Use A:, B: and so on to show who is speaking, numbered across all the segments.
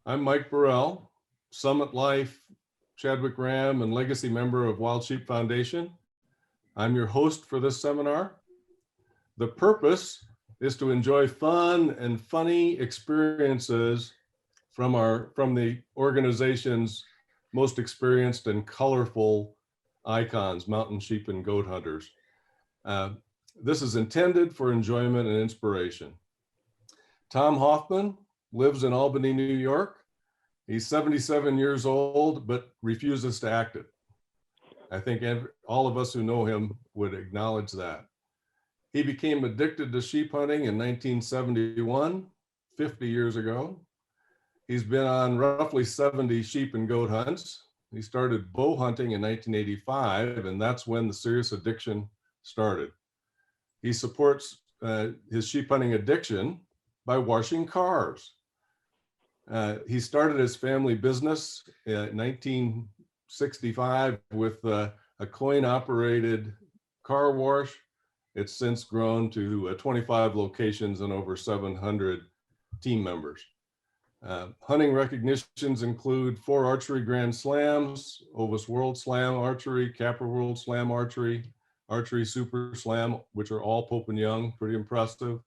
A: I'm Mike Borel, Summit Life, Chadwick Ram, and legacy member of Wild Sheep Foundation. I'm your host for this seminar. The purpose is to enjoy fun and funny experiences from the organization's most experienced and colorful icons, mountain sheep and goat hunters. This is intended for enjoyment and inspiration. Tom Hoffman lives in Albany, New York. He's 77 years old, but refuses to act it. I think all of us who know him would acknowledge that. He became addicted to sheep hunting in 1971, 50 years ago. He's been on roughly 70 sheep and goat hunts. He started bow hunting in 1985, and that's when the serious addiction started. He supports his sheep hunting addiction by washing cars. He started his family business in 1965 with a coin-operated car wash. It's since grown to 25 locations and over 700 team members. Hunting recognitions include 4 archery Grand Slams, Ovis World Slam Archery, Capra World Slam Archery, Archery Super Slam, which are all Pope and Young, pretty impressive.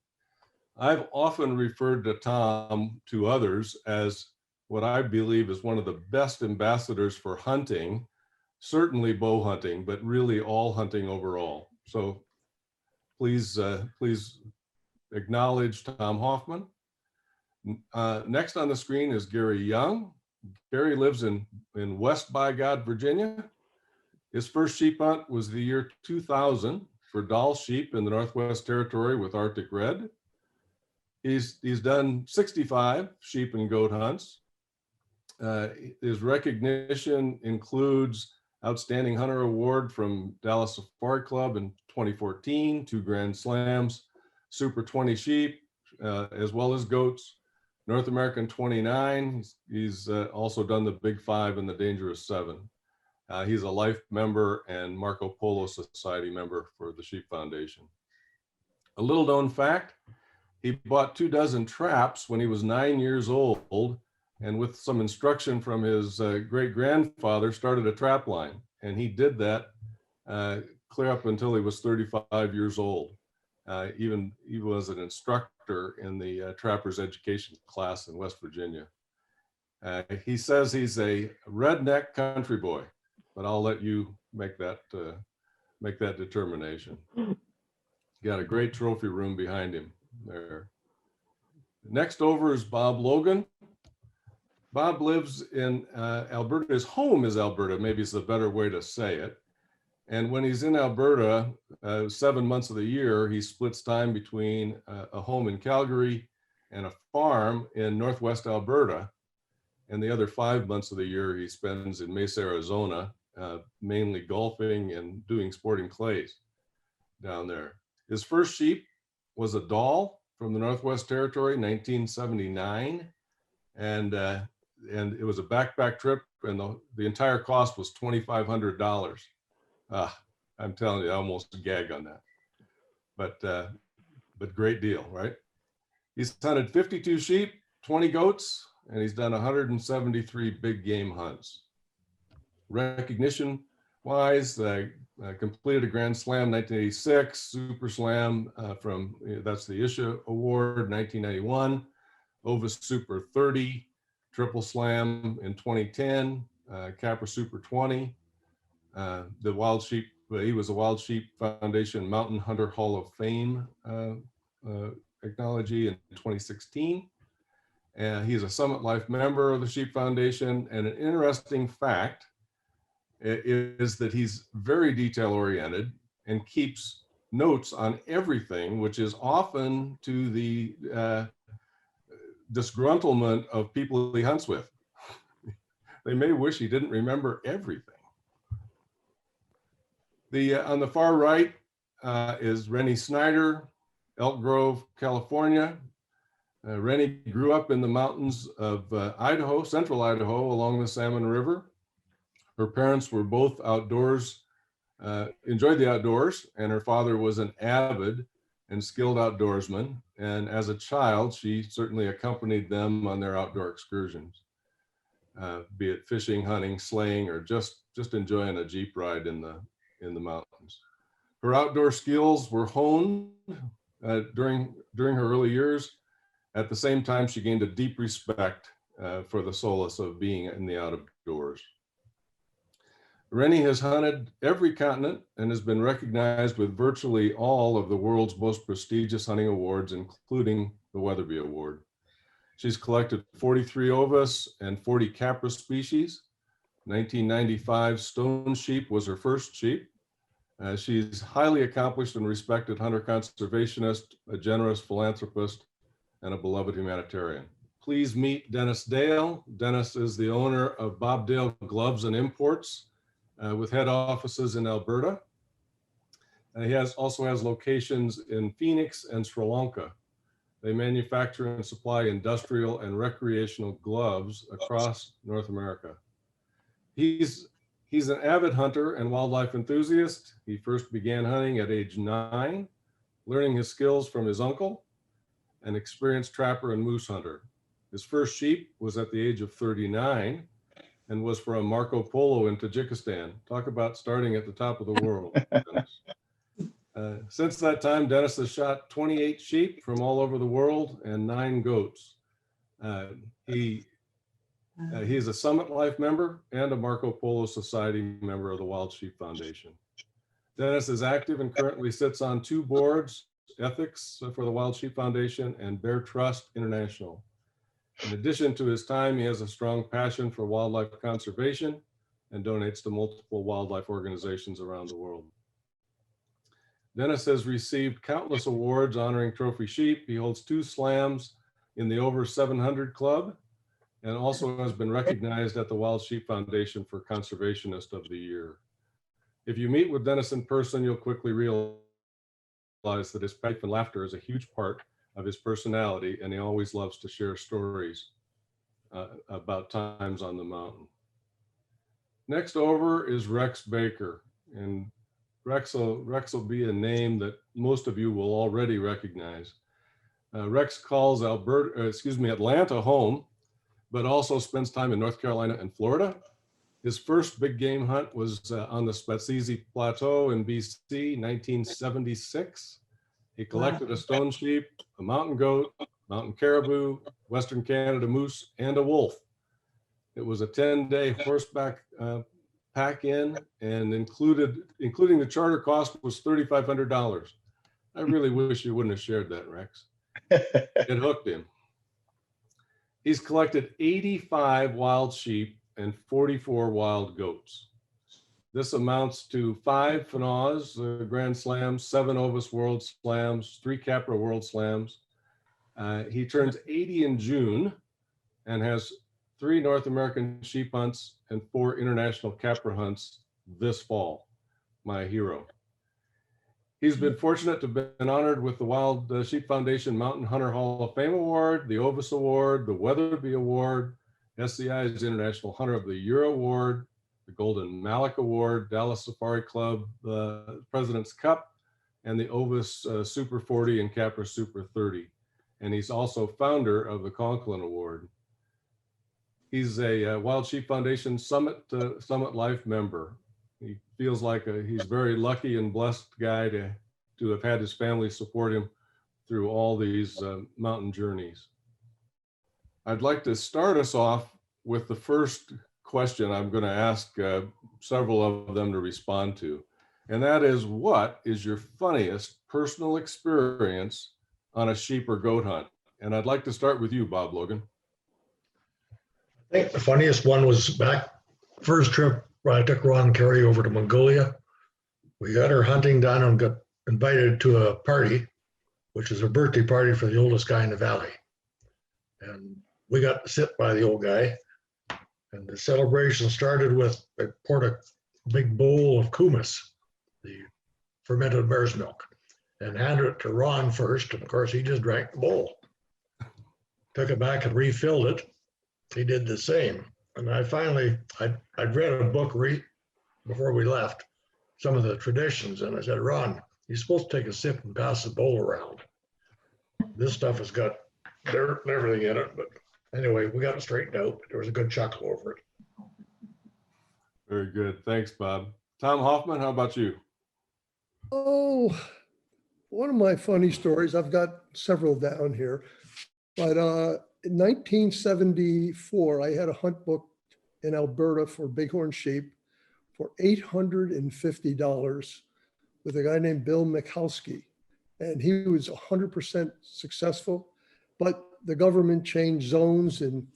A: I've often referred to Tom to others as what I believe is one of the best ambassadors for hunting, certainly bow hunting, but really all hunting overall. So please acknowledge Tom Hoffman. Next on the screen is Gary Young. Gary lives in West by God, Virginia. His first sheep hunt was the year 2000 for Doll sheep in the Northwest Territory with Arctic Red. He's done 65 sheep and goat hunts. His recognition includes Outstanding Hunter Award from Dallas Safari Club in 2014, 2 Grand Slams, Super 20 sheep, as well as goats, North American 29. He's also done the Big 5 and the Dangerous 7. He's a life member and Marco Polo Society member for the Sheep Foundation. A little known fact, he bought 24 traps when he was 9 years old, and with some instruction from his great-grandfather, started a trap line. And he did that clear up until he was 35 years old. He was an instructor in the trapper's education class in West Virginia. He says he's a redneck country boy, but I'll let you make that determination. Got a great trophy room behind him there. Next over is Bob Logan. Bob lives in Alberta. His home is Alberta, maybe it's a better way to say it. And when he's in Alberta, 7 months of the year, he splits time between a home in Calgary and a farm in Northwest Alberta. And the other 5 months of the year, he spends in Mesa, Arizona, mainly golfing and doing sporting clays down there. His first sheep was a Doll from the Northwest Territory, 1979. And it was a backpack trip, and the entire cost was $2,500. I'm telling you, I almost gag on that. But great deal, right? He's hunted 52 sheep, 20 goats, and he's done 173 big game hunts. Recognition-wise, completed a Grand Slam 1986, Super Slam that's the Isha Award, 1991, Ovis Super 30, Triple Slam in 2010, Capra Super 20, the Wild Sheep, he was a Wild Sheep Foundation Mountain Hunter Hall of Fame acknowledgee in 2016. And he's a Summit Life member of the Sheep Foundation. And an interesting fact is that he's very detail oriented and keeps notes on everything, which is often to the disgruntlement of people he hunts with. They may wish he didn't remember everything. On the far right is Renee Snider, Elk Grove, California. Rennie grew up in the mountains of Idaho, central Idaho, along the Salmon River. Her parents were both outdoors, enjoyed the outdoors, and her father was an avid and skilled outdoorsman. And as a child, she certainly accompanied them on their outdoor excursions, be it fishing, hunting, sleighing, or just enjoying a Jeep ride in the mountains. Her outdoor skills were honed during her early years. At the same time, she gained a deep respect for the solace of being in the outdoors. Rennie has hunted every continent and has been recognized with virtually all of the world's most prestigious hunting awards, including the Weatherby Award. She's collected 43 ovis and 40 capra species. 1995 stone sheep was her first sheep. She's highly accomplished and respected hunter conservationist, a generous philanthropist, and a beloved humanitarian. Please meet Denis Dale. Denis is the owner of Bob Dale Gloves and Imports, with head offices in Alberta. He also has locations in Phoenix and Sri Lanka. They manufacture and supply industrial and recreational gloves across North America. He's an avid hunter and wildlife enthusiast. He first began hunting at age 9, learning his skills from his uncle, an experienced trapper and moose hunter. His first sheep was at the age of 39 and was for a Marco Polo in Tajikistan. Talk about starting at the top of the world, Denis. Since that time, Denis has shot 28 sheep from all over the world and 9 goats. He is a Summit Life member and a Marco Polo Society member of the Wild Sheep Foundation. Denis is active and currently sits on 2 boards, Ethics for the Wild Sheep Foundation and Bear Trust International. In addition to his time, he has a strong passion for wildlife conservation and donates to multiple wildlife organizations around the world. Denis has received countless awards honoring trophy sheep. He holds 2 slams in the Over 700 Club and also has been recognized at the Wild Sheep Foundation for Conservationist of the Year. If you meet with Denis in person, you'll quickly realize that his faith and laughter is a huge part of his personality, and he always loves to share stories about times on the mountain. Next over is Rex Baker, and Rex will be a name that most of you will already recognize. Rex calls Atlanta home, but also spends time in North Carolina and Florida. His first big game hunt was on the Spatsizi Plateau in BC, 1976. He collected a stone sheep, a mountain goat, mountain caribou, Western Canada moose, and a wolf. It was a 10-day horseback pack-in, and including the charter cost was $3,500. I really wish you wouldn't have shared that, Rex. It hooked him. He's collected 85 wild sheep and 44 wild goats. This amounts to 5 FNAWs, Grand Slams, 7 Ovis World Slams, 3 Capra World Slams. He turns 80 in June and has 3 North American sheep hunts and 4 international Capra hunts this fall. My hero. He's been fortunate to have been honored with the Wild Sheep Foundation Mountain Hunter Hall of Fame Award, the Ovis Award, the Weatherby Award, SCI's International Hunter of the Year Award, the Golden Malik Award, Dallas Safari Club, the President's Cup, and the Ovis Super 40 and Capra Super 30. And he's also founder of the Conklin Award. He's a Wild Sheep Foundation Summit Life member. He feels like he's very lucky and blessed guy to have had his family support him through all these mountain journeys. I'd like to start us off with the first question I'm going to ask several of them to respond to. And that is, what is your funniest personal experience on a sheep or goat hunt? And I'd like to start with you, Bob Logan.
B: I think the funniest one was back first trip where I took Ron Carey over to Mongolia. We got our hunting done and got invited to a party, which is a birthday party for the oldest guy in the valley. And we got to sit by the old guy. And the celebration started with, I poured a big bowl of kumis, the fermented mare's milk, and handed it to Ron first. And of course, he just drank the bowl. Took it back and refilled it. He did the same. And I finally, I'd read a book before we left, some of the traditions. And I said, Ron, You're supposed to take a sip and pass the bowl around. This stuff has got dirt and everything in it, but anyway, we got it straightened out. There was a good chuckle over it.
A: Very good. Thanks, Bob. Tom Hoffman, how about you?
C: Oh, one of my funny stories, I've got several down here, but in 1974, I had a hunt book in Alberta for bighorn sheep for $850 with a guy named Bill Michalski. And he was 100% successful, but the government changed zones and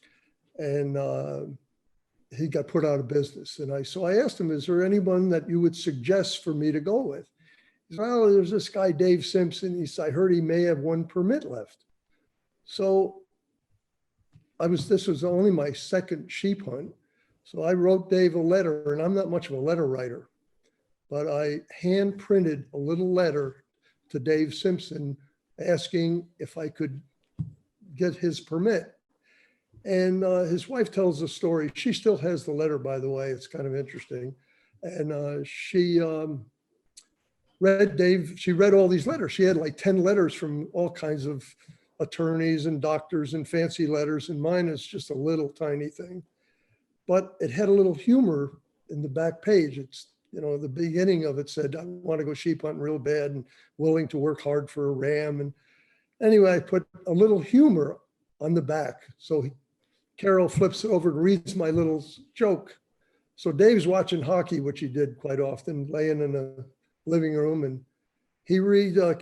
C: he got put out of business. And so I asked him, is there anyone that you would suggest for me to go with? He said, well, there's this guy, Dave Simpson. He said, I heard he may have one permit left. So this was only my second sheep hunt. So I wrote Dave a letter, and I'm not much of a letter writer, but I hand printed a little letter to Dave Simpson asking if I could get his permit. And his wife tells the story. She still has the letter, by the way. It's kind of interesting. And she read all these letters. She had like 10 letters from all kinds of attorneys and doctors and fancy letters. And mine is just a little tiny thing. But it had a little humor in the back page. It's, the beginning of it said, I want to go sheep hunting real bad and willing to work hard for a ram. And anyway, I put a little humor on the back. So Carol flips it over and reads my little joke. So Dave's watching hockey, which he did quite often, laying in a living room. And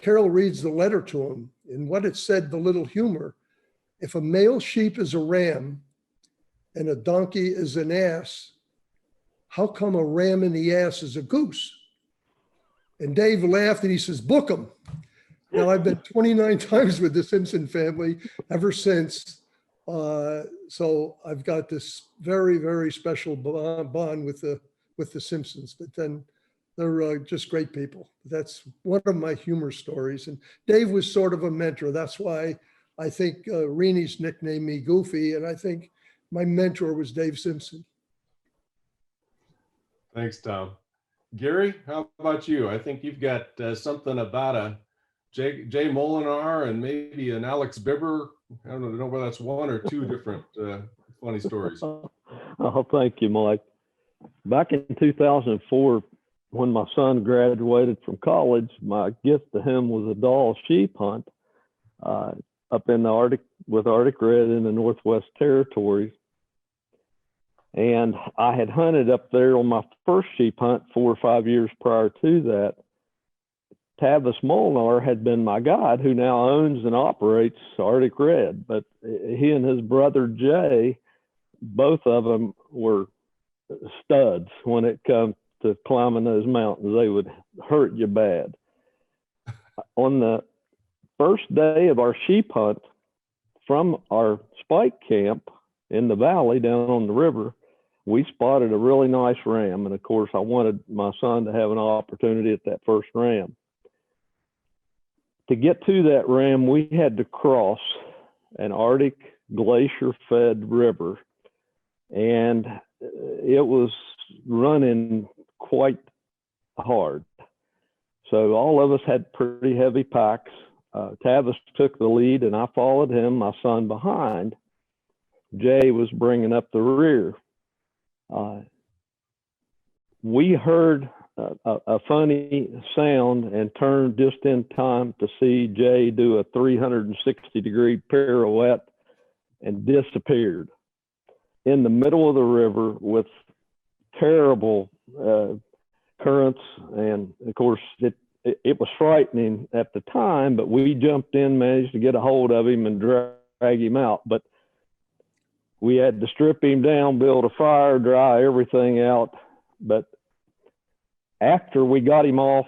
C: Carol reads the letter to him. And what it said, the little humor, if a male sheep is a ram and a donkey is an ass, how come a ram in the ass is a goose? And Dave laughed and he says, book him. Now I've been 29 times with the Simpson family ever since. So I've got this very, very special bond with the Simpsons, but then they're just great people. That's one of my humor stories. And Dave was sort of a mentor. That's why I think Renee's nicknamed me Goofy. And I think my mentor was Dave Simpson.
A: Thanks, Tom. Gary, how about you? I think you've got something about a Jay Molinar and maybe an Alex Biber. I don't know whether that's one or two different funny stories.
D: Oh, thank you, Mike. Back in 2004, when my son graduated from college, my gift to him was a Dall sheep hunt up in the Arctic with Arctic Red in the Northwest Territories. And I had hunted up there on my first sheep hunt 4 or 5 years prior to that. Tavis Molnar had been my guide, who now owns and operates Arctic Red. But he and his brother Jay, both of them were studs when it comes to climbing those mountains. They would hurt you bad. On the first day of our sheep hunt from our spike camp in the valley down on the river, we spotted a really nice ram. And of course, I wanted my son to have an opportunity at that first ram. To get to that ram, we had to cross an Arctic glacier-fed river. And it was running quite hard. So all of us had pretty heavy packs. Tavis took the lead and I followed him, my son behind. Jay was bringing up the rear. We heard a funny sound and turned just in time to see Jay do a 360-degree pirouette and disappeared in the middle of the river with terrible currents. And of course, it was frightening at the time, but we jumped in, managed to get a hold of him and drag him out. But we had to strip him down, build a fire, dry everything out. But after we got him off,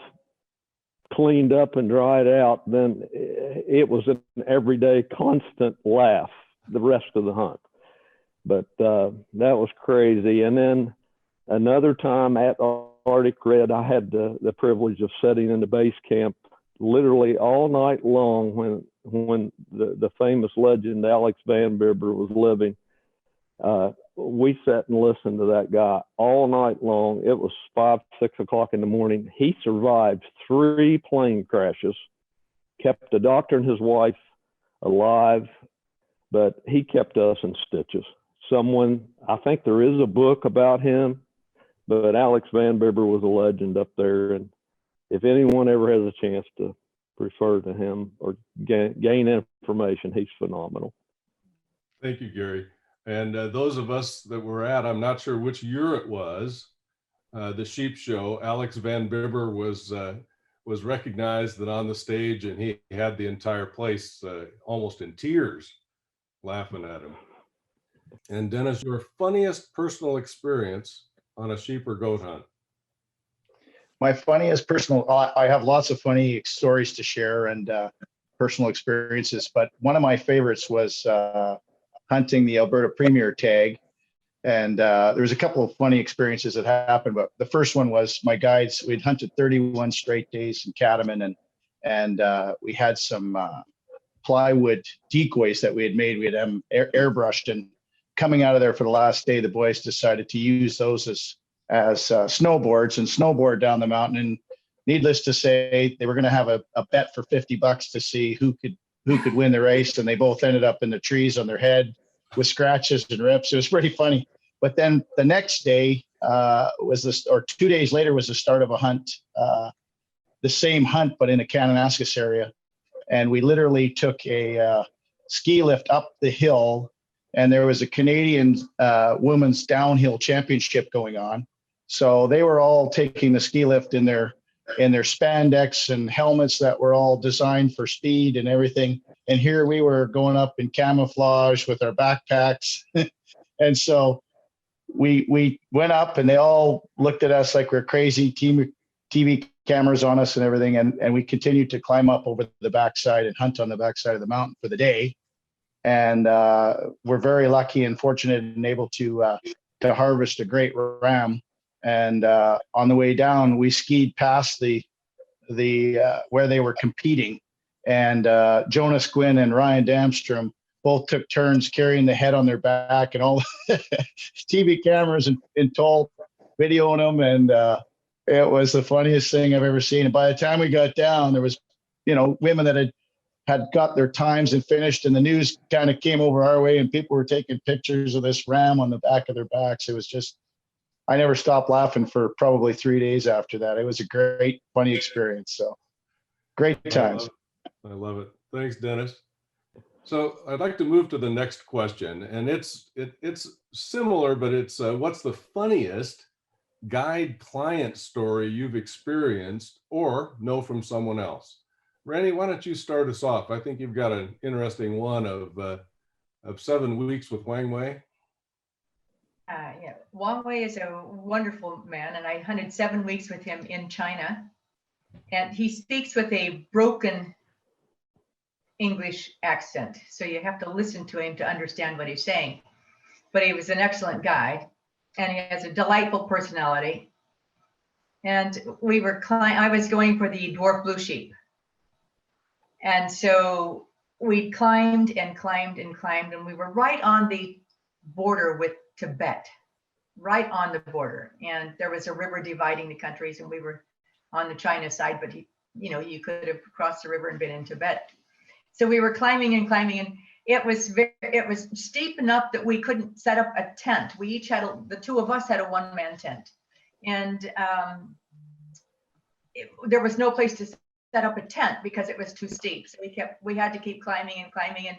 D: cleaned up and dried out, then it was an everyday constant laugh the rest of the hunt. But that was crazy. And then another time at Arctic Red, I had the privilege of sitting in the base camp literally all night long when the famous legend Alex Van Biber was living. we sat and listened to that guy all night long. It was 5, 6 o'clock in the morning. He survived 3 plane crashes, kept the doctor and his wife alive, but he kept us in stitches. I think there is a book about him, but Alex Van Biber was a legend up there. And if anyone ever has a chance to refer to him or gain information, he's phenomenal.
A: Thank you, Gary. And those of us that were at, I'm not sure which year it was, the sheep show, Alex Van Biber was recognized that on the stage, and he had the entire place almost in tears laughing at him. And Denis, your funniest personal experience on a sheep or goat hunt?
E: My funniest personal, I have lots of funny stories to share and personal experiences, but one of my favorites was hunting the Alberta Premier tag. And there was a couple of funny experiences that happened, but the first one was my guides, we'd hunted 31 straight days in Catamount, and we had some plywood decoys that we had made. We had them airbrushed, and coming out of there for the last day, the boys decided to use those as snowboards and snowboard down the mountain. And needless to say, they were going to have a bet for $50 to see who could win the race. And they both ended up in the trees on their head with scratches and rips. It was pretty funny. But then the next day or 2 days later was the start of a hunt, the same hunt, but in the Kananaskis area. And we literally took a ski lift up the hill, and there was a Canadian women's downhill championship going on. So they were all taking the ski lift in their spandex and helmets that were all designed for speed and everything. And here we were going up in camouflage with our backpacks. And so we went up, and they all looked at us like we're crazy, TV cameras on us and everything. And we continued to climb up over the backside and hunt on the backside of the mountain for the day. And we're very lucky and fortunate and able to harvest a great ram. And on the way down, we skied past the where they were competing, and Jonas Gwynn and Ryan Damstrom both took turns carrying the head on their back, and all TV cameras and told videoing them, and it was the funniest thing I've ever seen. And by the time we got down, there was, women that had got their times and finished, and the news kind of came over our way, and people were taking pictures of this ram on the back of their backs. It was just, I never stopped laughing for probably 3 days after that. It was a great, funny experience. So great times.
A: I love it. Thanks, Denis. So I'd like to move to the next question, and it's similar, but it's what's the funniest guide client story you've experienced or know from someone else? Renee, why don't you start us off? I think you've got an interesting one of 7 weeks with Wang Wei.
F: Yeah, Wang Wei is a wonderful man, and I hunted 7 weeks with him in China. And he speaks with a broken English accent, so you have to listen to him to understand what he's saying. But he was an excellent guide, and he has a delightful personality. And I was going for the dwarf blue sheep. And so we climbed and climbed and climbed, and we were right on the border with Tibet, right on the border. And there was a river dividing the countries, and we were on the China side, but you could have crossed the river and been in Tibet. So we were climbing and climbing, and it was steep enough that we couldn't set up a tent. We each had the two of us had a one-man tent, and there was no place to set up a tent because it was too steep. So we had to keep climbing and climbing, and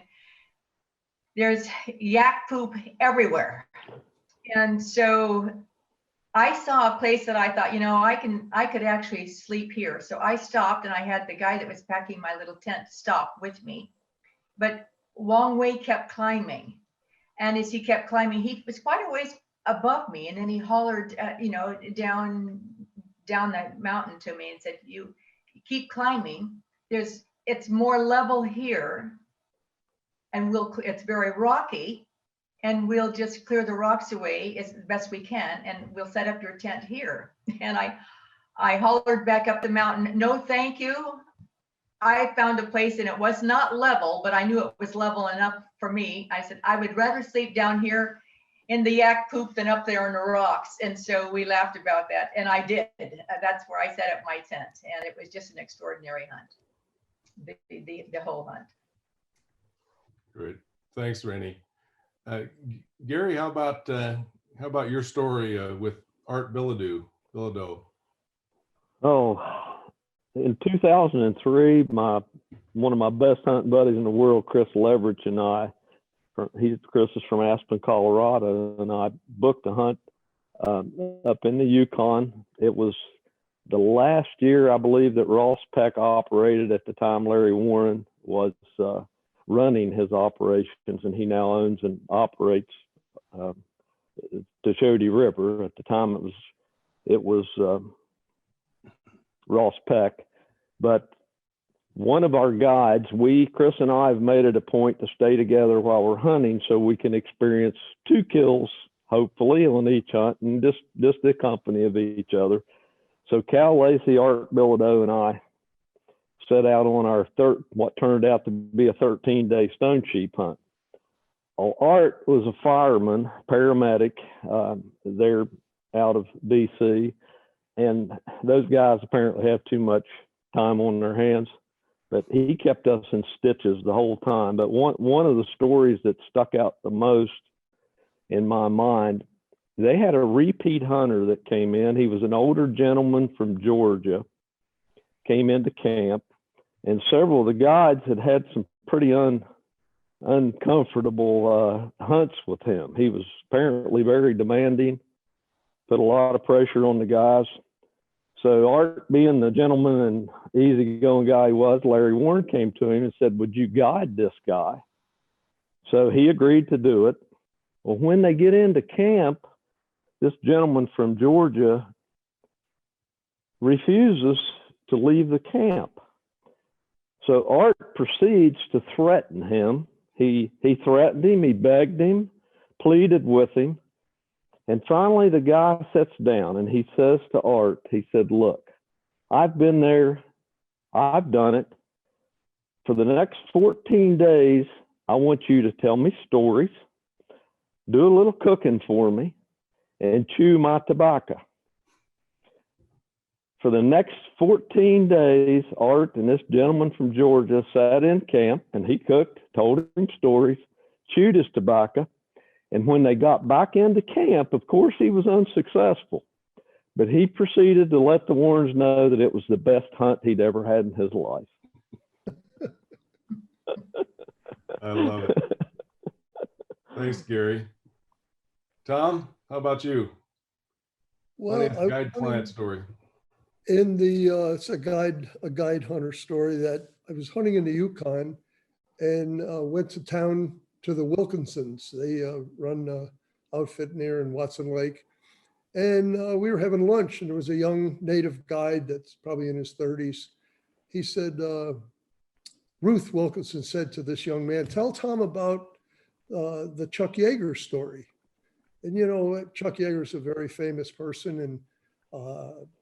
F: there's yak poop everywhere. And so I saw a place that I thought, I could actually sleep here. So I stopped, and I had the guy that was packing my little tent stop with me. But Wang Wei kept climbing. And as he kept climbing, he was quite a ways above me. And then he hollered, down that mountain to me and said, you keep climbing. It's more level here. And it's very rocky, and we'll just clear the rocks away as best we can, and we'll set up your tent here. And I hollered back up the mountain, no, thank you. I found a place, and it was not level, but I knew it was level enough for me. I said, I would rather sleep down here in the yak poop than up there in the rocks. And so we laughed about that. And I did. That's where I set up my tent. And it was just an extraordinary hunt, the whole hunt.
A: Great. Thanks, Rennie. Gary, how about your story with Art Bilodeau?
D: Oh, in 2003, one of my best hunting buddies in the world, Chris Leverage, and I, Chris is from Aspen, Colorado, and I booked a hunt up in the Yukon. It was the last year, I believe, that Ross Peck operated. At the time, Larry Warren was running his operations, and he now owns and operates the Shoshone River. At the time, it was Ross Peck, but one of our guides, Chris and I have made it a point to stay together while we're hunting so we can experience 2 kills, hopefully, on each hunt, and just the company of each other. So Cal Lacey, Art Bilodeau, and I set out on our what turned out to be a 13-day stone sheep hunt. Well, Art was a fireman, paramedic. They're out of DC, and those guys apparently have too much time on their hands. But he kept us in stitches the whole time. But one of the stories that stuck out the most in my mind, they had a repeat hunter that came in. He was an older gentleman from Georgia, came into camp, and several of the guides had some pretty uncomfortable hunts with him. He was apparently very demanding, put a lot of pressure on the guys. So Art, being the gentleman and easygoing guy he was, Larry Warren came to him and said, "Would you guide this guy?" So he agreed to do it. Well, when they get into camp, this gentleman from Georgia refuses to leave the camp. So Art proceeds to threaten him. He threatened him, he begged him, pleaded with him. And finally, the guy sits down and he says to Art, he said, "Look, I've been there. I've done it. For the next 14 days, I want you to tell me stories, do a little cooking for me, and chew my tobacco." For the next 14 days, Art and this gentleman from Georgia sat in camp, and he cooked, told him stories, chewed his tobacco. And when they got back into camp, of course, he was unsuccessful. But he proceeded to let the Warrens know that it was the best hunt he'd ever had in his life.
A: I love it. Thanks, Gary. Tom, how about you?
C: Well,
A: Funniest guide client story.
C: in the it's a guide hunter story that I was hunting in the Yukon and went to town to the Wilkinsons. They run an outfit near in Watson Lake. And we were having lunch, and there was a young native guide that's probably in his 30s. He said, Ruth Wilkinson said to this young man, "Tell Tom about the Chuck Yeager story." And you know, Chuck Yeager is a very famous person. And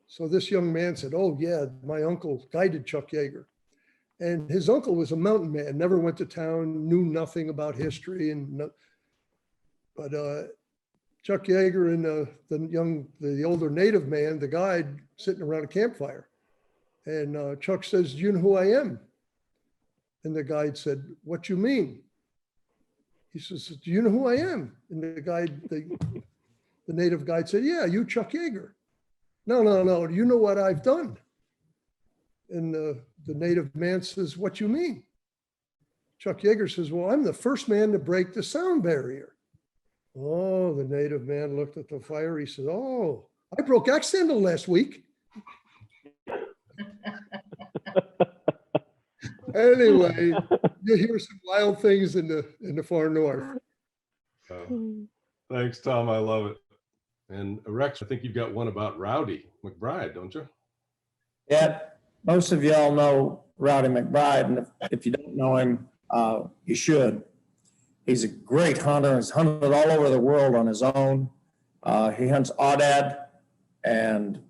C: so this young man said, "Oh yeah, my uncle guided Chuck Yeager." And his uncle was a mountain man, never went to town, knew nothing about history. But Chuck Yeager and the older native man, the guide, sitting around a campfire. And Chuck says, "Do you know who I am?" And the guide said, "What you mean?" He says, "Do you know who I am?" And the native guide said, "Yeah, you Chuck Yeager." No. Do you know what I've done? And the native man says, "What you mean?" Chuck Yeager says, "Well, I'm the first man to break the sound barrier." Oh, the native man looked at the fire. He said, "Oh, I broke axe handle last week." Anyway, you hear some wild things in the far north.
A: Thanks, Tom. I love it. And Rex, I think you've got one about Rowdy Mcbride, don't you?
G: Yeah, most of y'all know Rowdy Mcbride, and if you don't know him, you should. He's a great hunter. He's hunted all over the world on his own. He hunts aoudad and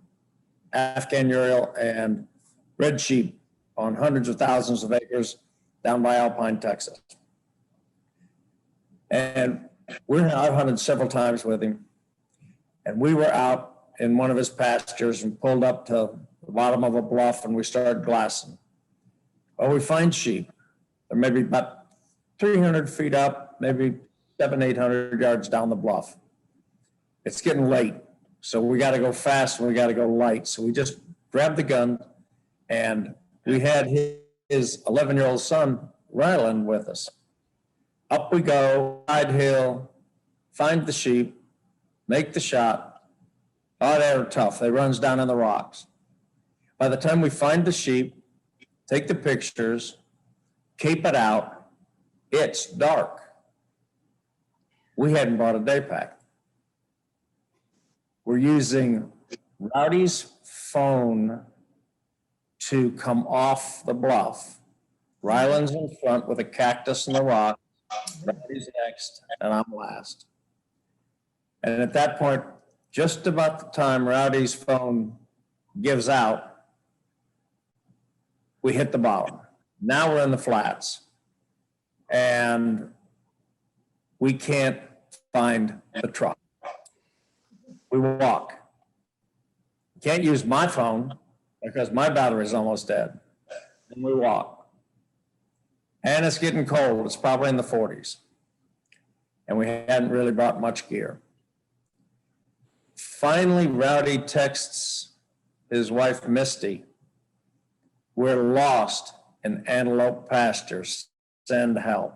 G: Afghan Ural and red sheep on hundreds of thousands of acres down by Alpine, Texas. And I've hunted several times with him, and we were out in one of his pastures and pulled up to the bottom of a bluff and we started glassing. Well, we find sheep. They're maybe about 300 feet up, maybe 800 yards down the bluff. It's getting late, so we got to go fast and we got to go light. So we just grabbed the gun, and we had his 11-year-old son, Ryland, with us. Up we go, side hill, find the sheep, make the shot. Oh, they were tough. They runs down in the rocks. By the time we find the sheep, take the pictures, cape it out, it's dark. We hadn't bought a day pack. We're using Rowdy's phone to come off the bluff. Ryland's in front with a cactus in the rock. Rowdy's next, and I'm last. And at that point, just about the time Rowdy's phone gives out, we hit the bottom. Now we're in the flats, and we can't find the truck. We walk. Can't use my phone because my battery is almost dead. And we walk. And it's getting cold. It's probably in the 40s. And we hadn't really brought much gear. Finally, Rowdy texts his wife, Misty, "We're lost in antelope pastures. Send help."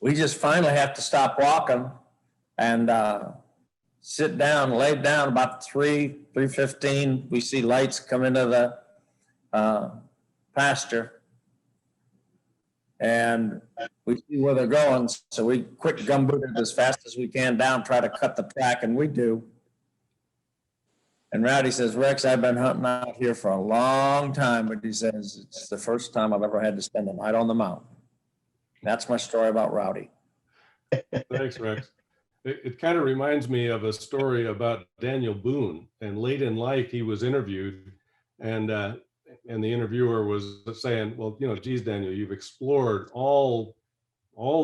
G: We just finally have to stop walking and sit down, lay down about 3:15. We see lights come into the pasture, and we see where they're going. So we quick gumbooted as fast as we can down, try to cut the track, and we do. And Rowdy says, "Rex, I've been hunting out here for a long time," but he says, "It's the first time I've ever had to spend the night on the mountain." That's my story about Rowdy.
A: Thanks, Rex. It kind of reminds me of a story about Daniel Boone. And late in life, he was interviewed, and the interviewer was saying, "Well, geez, Daniel, you've explored all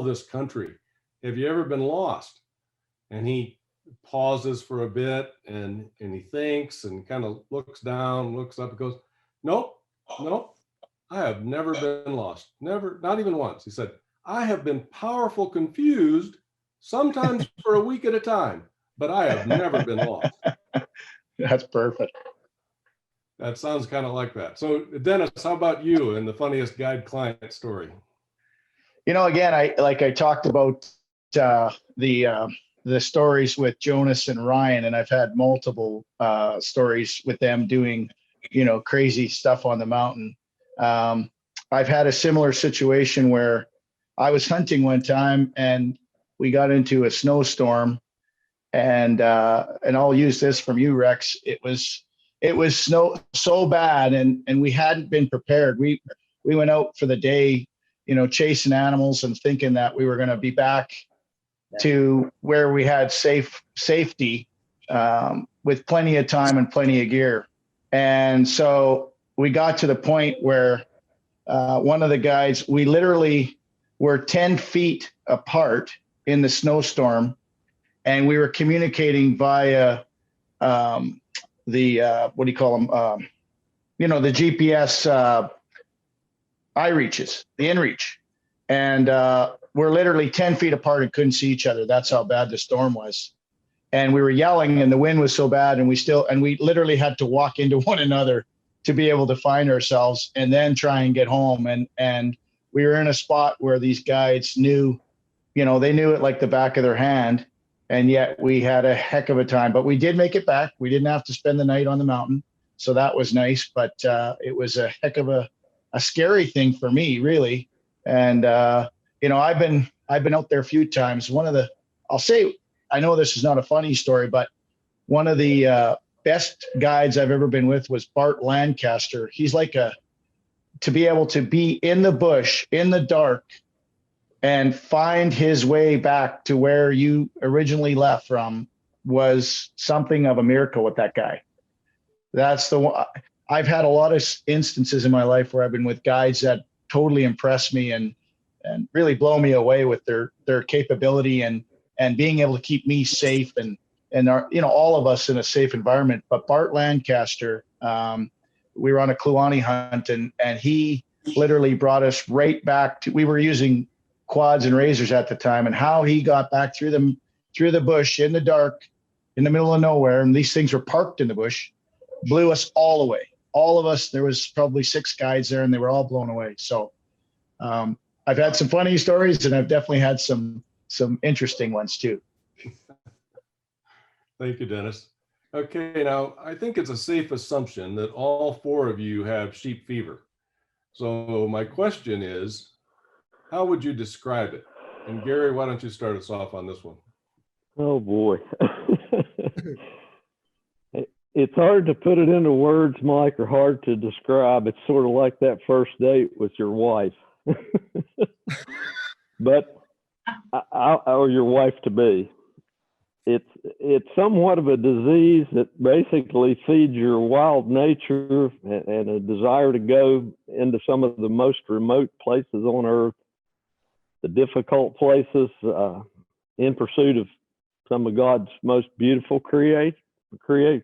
A: this country. Have you ever been lost?" And he pauses for a bit, and he thinks and kind of looks down, looks up, and goes, "Nope, I have never been lost. Never, not even once." He said, "I have been powerful confused, sometimes for a week at a time, but I have never been lost."
E: That's perfect.
A: That sounds kind of like that. So Denis, how about you and the funniest guide client story?
E: Again, I talked about the stories with Jonas and Ryan, and I've had multiple stories with them doing, crazy stuff on the mountain. I've had a similar situation where I was hunting one time and we got into a snowstorm, and I'll use this from you, Rex. It was snow so bad, and we hadn't been prepared. We went out for the day, chasing animals and thinking that we were going to be back to where we had safety with plenty of time and plenty of gear. And so we got to the point where one of the guys, we literally were 10 feet apart in the snowstorm, and we were communicating via the what do you call them? The GPS iReaches, the inReach. And we're literally 10 feet apart and couldn't see each other. That's how bad the storm was. And we were yelling, and the wind was so bad, and we literally had to walk into one another to be able to find ourselves and then try and get home. And we were in a spot where these guides knew, they knew it like the back of their hand. And yet we had a heck of a time, but we did make it back. We didn't have to spend the night on the mountain. So that was nice, but it was a heck of a scary thing for me, really. And, I've been out there a few times. I'll say, I know this is not a funny story, but one of the best guides I've ever been with was Bart Lancaster. He's like to be able to be in the bush, in the dark, and find his way back to where you originally left from was something of a miracle with that guy. That's the one. I've had a lot of instances in my life where I've been with guides that totally impressed me, and and really blow me away with their capability and being able to keep me safe and our, all of us in a safe environment. But Bart Lancaster, we were on a Kluane hunt, and he literally brought us right back to, we were using quads and razors at the time, and how he got back through the bush in the dark, in the middle of nowhere, and these things were parked in the bush, blew us all away. All of us, there was probably 6 guides there, and they were all blown away. So I've had some funny stories, and I've definitely had some interesting ones too.
A: Thank you, Denis. Okay, now I think it's a safe assumption that all 4 of you have sheep fever. So my question is, how would you describe it? And Gary, why don't you start us off on this one?
D: Oh boy. It's hard to put it into words, Mike, or hard to describe. It's sort of like that first date with your wife. But or your wife to be. It's somewhat of a disease that basically feeds your wild nature and a desire to go into some of the most remote places on earth, the difficult places, in pursuit of some of God's most beautiful create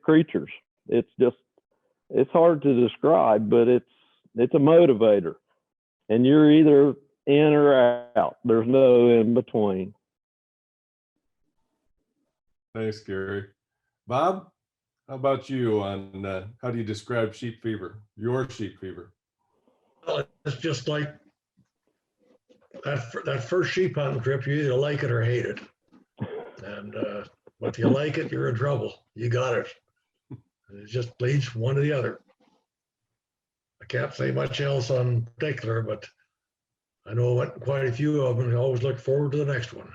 D: creatures. It's hard to describe, but it's a motivator, and you're either in or out. There's no in between.
A: Thanks, Gary. Bob, how about you on how do you describe sheep fever, your sheep fever?
B: Well, it's just like that first sheep hunting trip, you either like it or hate it. And if you like it, you're in trouble. You got it. And it just leads one to the other. I can't say much else on particular, but I know quite a few of them, and I always look forward to the next one.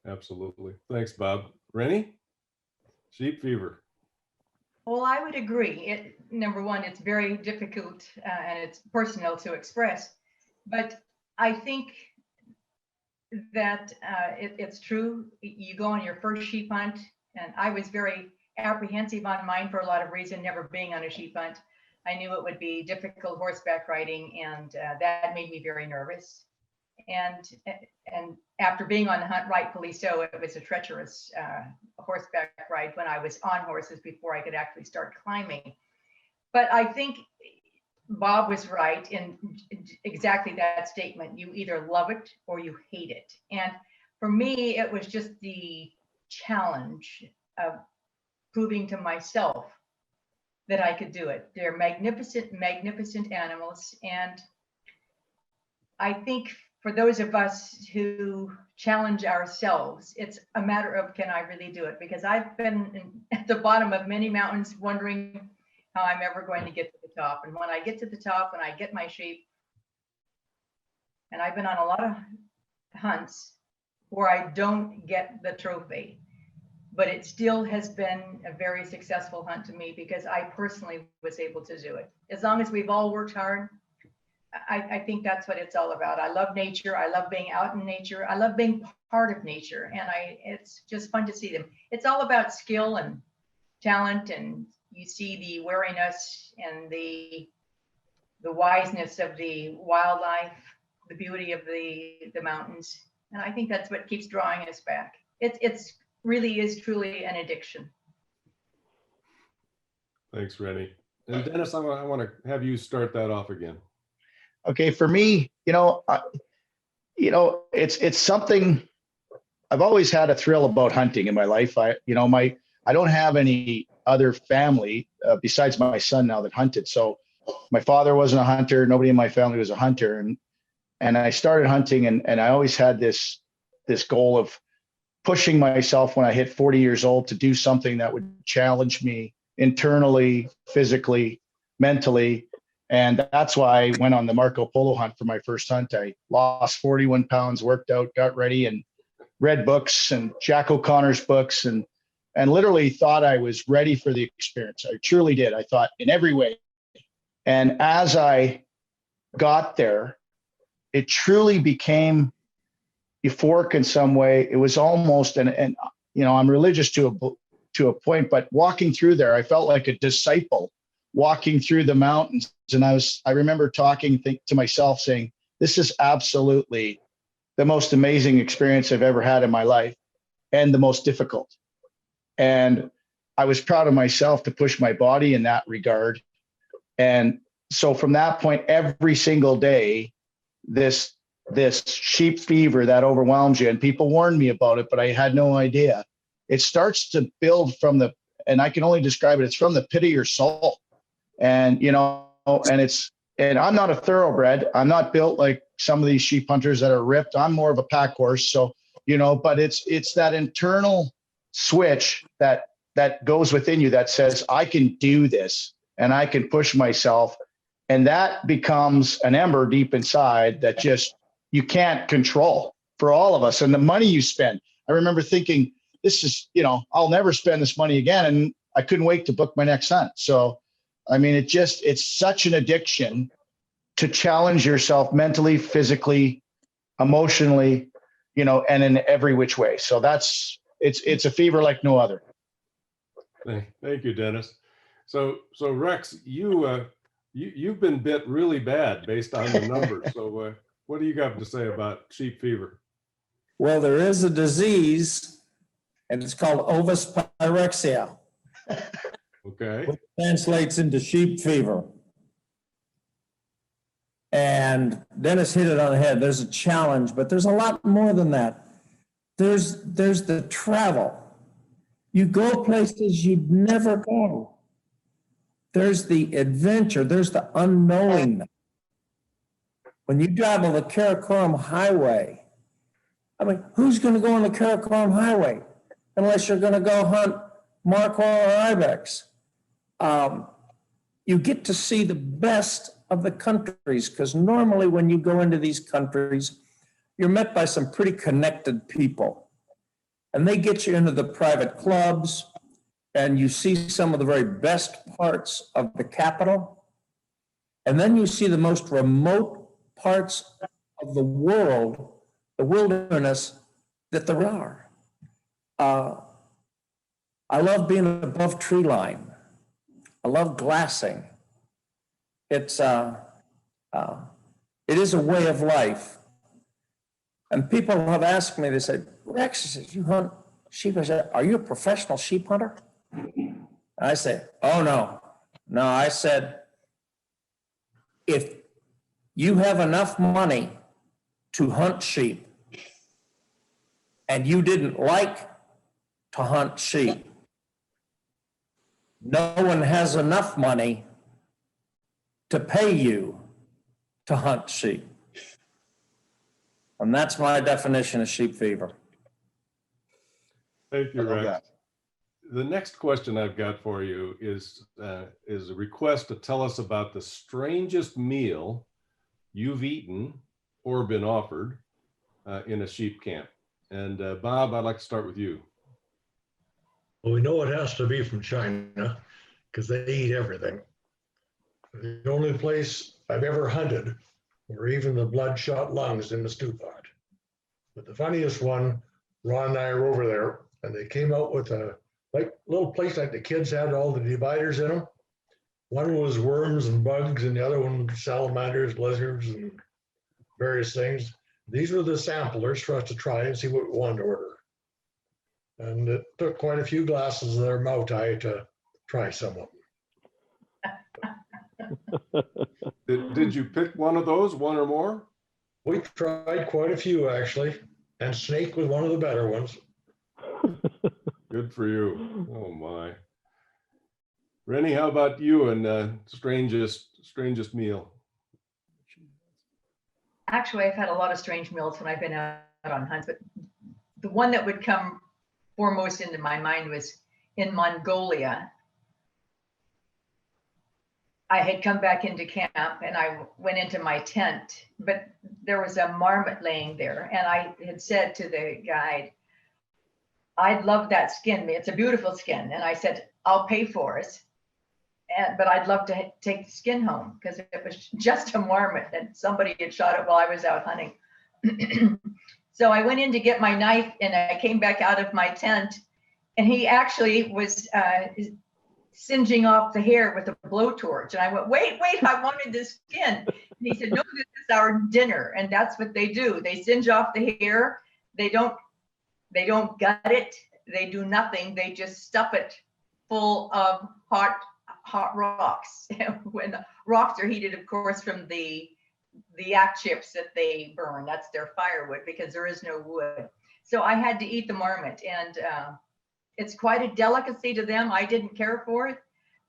A: Absolutely. Thanks, Bob. Rennie, sheep fever.
F: Well, I would agree. Number one, it's very difficult and it's personal to express, but I think that it's true. You go on your first sheep hunt, and I was very apprehensive on mine for a lot of reasons, never being on a sheep hunt. I knew it would be difficult horseback riding, and that made me very nervous. And after being on the hunt, rightfully so, it was a treacherous horseback ride when I was on horses before I could actually start climbing. But I think Bob was right in exactly that statement. You either love it or you hate it. And for me, it was just the challenge of proving to myself that I could do it. They're magnificent, magnificent animals. And I think for those of us who challenge ourselves, it's a matter of, can I really do it? Because I've been at the bottom of many mountains wondering how I'm ever going to get to the top. And when I get to the top, when I get my sheep, and I've been on a lot of hunts where I don't get the trophy, but it still has been a very successful hunt to me because I personally was able to do it. As long as we've all worked hard, I think that's what it's all about. I love nature. I love being out in nature. I love being part of nature, and it's just fun to see them. It's all about skill and talent, and you see the wariness and the wiseness of the wildlife, the beauty of the mountains, and I think that's what keeps drawing us back. It's really is truly an addiction.
A: Thanks, Rennie. And Denis, I want to have you start that off again.
E: Okay, for me, it's something. I've always had a thrill about hunting in my life. I don't have any other family besides my son now that hunted. So my father wasn't a hunter. Nobody in my family was a hunter, and I started hunting, and I always had this goal of pushing myself when I hit 40 years old to do something that would challenge me internally, physically, mentally. And that's why I went on the Marco Polo hunt for my first hunt. I lost 41 pounds, worked out, got ready, and read books and Jack O'Connor's books, and literally thought I was ready for the experience. I truly did. I thought in every way. And as I got there, it truly became euphoric in some way. It was almost, and I'm religious to a point, but walking through there, I felt like a disciple walking through the mountains. And I remember talking to myself saying, this is absolutely the most amazing experience I've ever had in my life and the most difficult. And I was proud of myself to push my body in that regard. And so from that point, every single day, this sheep fever that overwhelms you, and people warned me about it, but I had no idea. It starts to build from and I can only describe it, it's from the pit of your soul. And, you know, and I'm not a thoroughbred. I'm not built like some of these sheep hunters that are ripped. I'm more of a pack horse. So, you know, but it's that internal switch that goes within you that says, I can do this and I can push myself. And that becomes an ember deep inside that just, you can't control for all of us. And the money you spend, I remember thinking, this is, you know, I'll never spend this money again. And I couldn't wait to book my next hunt. So, I mean, it's such an addiction to challenge yourself mentally, physically, emotionally, you know, and in every which way. So it's a fever like no other.
A: Thank you, Denis. So Rex, you've been bit really bad based on the numbers. So what do you got to say about sheep fever?
G: Well, there is a disease, and it's called ovis pyrexia,
A: Okay.
G: which translates into sheep fever. And Denis hit it on the head. There's a challenge, but there's a lot more than that. There's the travel. You go places you'd never go. There's the adventure. There's the unknowing. When you drive on the Karakoram Highway, I mean, who's going to go on the Karakoram Highway unless you're going to go hunt Markhor or Ibex? You get to see the best of the countries, because normally when you go into these countries, you're met by some pretty connected people. And they get you into the private clubs, and you see some of the very best parts of the capital. And then you see the most remote parts of the world, the wilderness that there are. I love being above tree line. I love glassing. It is a way of life. And people have asked me, they said, Rex, he says, you hunt sheep? I said, are you a professional sheep hunter? And I said, oh, no. No, I said, if you have enough money to hunt sheep and you didn't like to hunt sheep, no one has enough money to pay you to hunt sheep. And that's my definition of sheep fever.
A: Thank you,
E: I love
A: Rex.
E: that.
A: The next question I've got for you is a request to tell us about the strangest meal you've eaten or been offered in a sheep camp. And Bob, I'd like to start with you.
B: Well, we know it has to be from China because they eat everything. The only place I've ever hunted were even the bloodshot lungs in the stew pot. But the funniest one, Ron and I were over there, and they came out with a little place like the kids had all the dividers in them. One was worms and bugs, and the other one salamanders, lizards, and various things. These were the samplers for us to try and see what we wanted to order. And it took quite a few glasses of their Moutai to try some of them.
A: Did you pick one of those, one or more?
B: We tried quite a few, actually, and snake was one of the better ones.
A: Good for you. Oh my. Rennie, how about you and strangest meal?
F: Actually, I've had a lot of strange meals when I've been out on hunts, but the one that would come foremost into my mind was in Mongolia. I had come back into camp and I went into my tent, but there was a marmot laying there. And I had said to the guide, I'd love that skin. It's a beautiful skin. And I said, I'll pay for it. But I'd love to take the skin home because it was just a marmot and somebody had shot it while I was out hunting. So I went in to get my knife and I came back out of my tent and he actually was singeing off the hair with a blowtorch. And I went, wait, I wanted the skin. And he said, no, this is our dinner. And that's what they do. They singe off the hair. They don't gut it. They do nothing. They just stuff it full of hot rocks. When the rocks are heated, of course, from the yak chips that they burn. That's their firewood because there is no wood. So I had to eat the marmot, and it's quite a delicacy to them. I didn't care for it,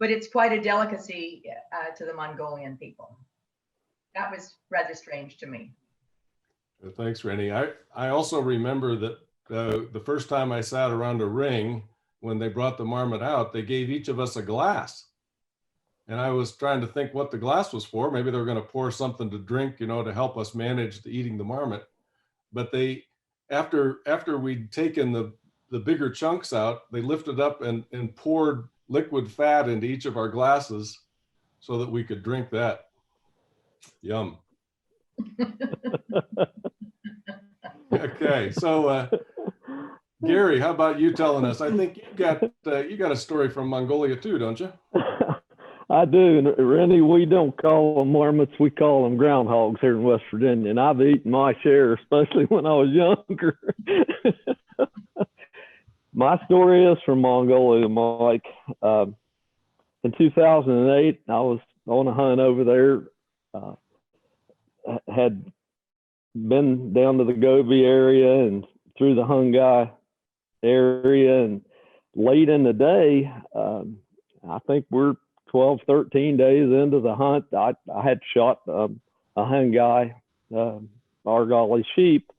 F: but it's quite a delicacy to the Mongolian people. That was rather strange to me.
A: Thanks, Rennie. I also remember that the first time I sat around a ring, when they brought the marmot out, they gave each of us a glass. And I was trying to think what the glass was for. Maybe they were going to pour something to drink, you know, to help us manage eating the marmot. But they, after we'd taken the bigger chunks out, they lifted up and poured liquid fat into each of our glasses so that we could drink that. Yum. Okay, so Gary, how about you telling us? I think you got a story from Mongolia too, don't you?
D: I do. And Rennie, we don't call them marmots, we call them groundhogs here in West Virginia. And I've eaten my share, especially when I was younger. My story is from Mongolia, Mike. In 2008, I was on a hunt over there. Had been down to the Gobi area and through the Hungai area, and late in the day, I think we're 12, 13 days into the hunt. I had shot a Hungai Argali sheep,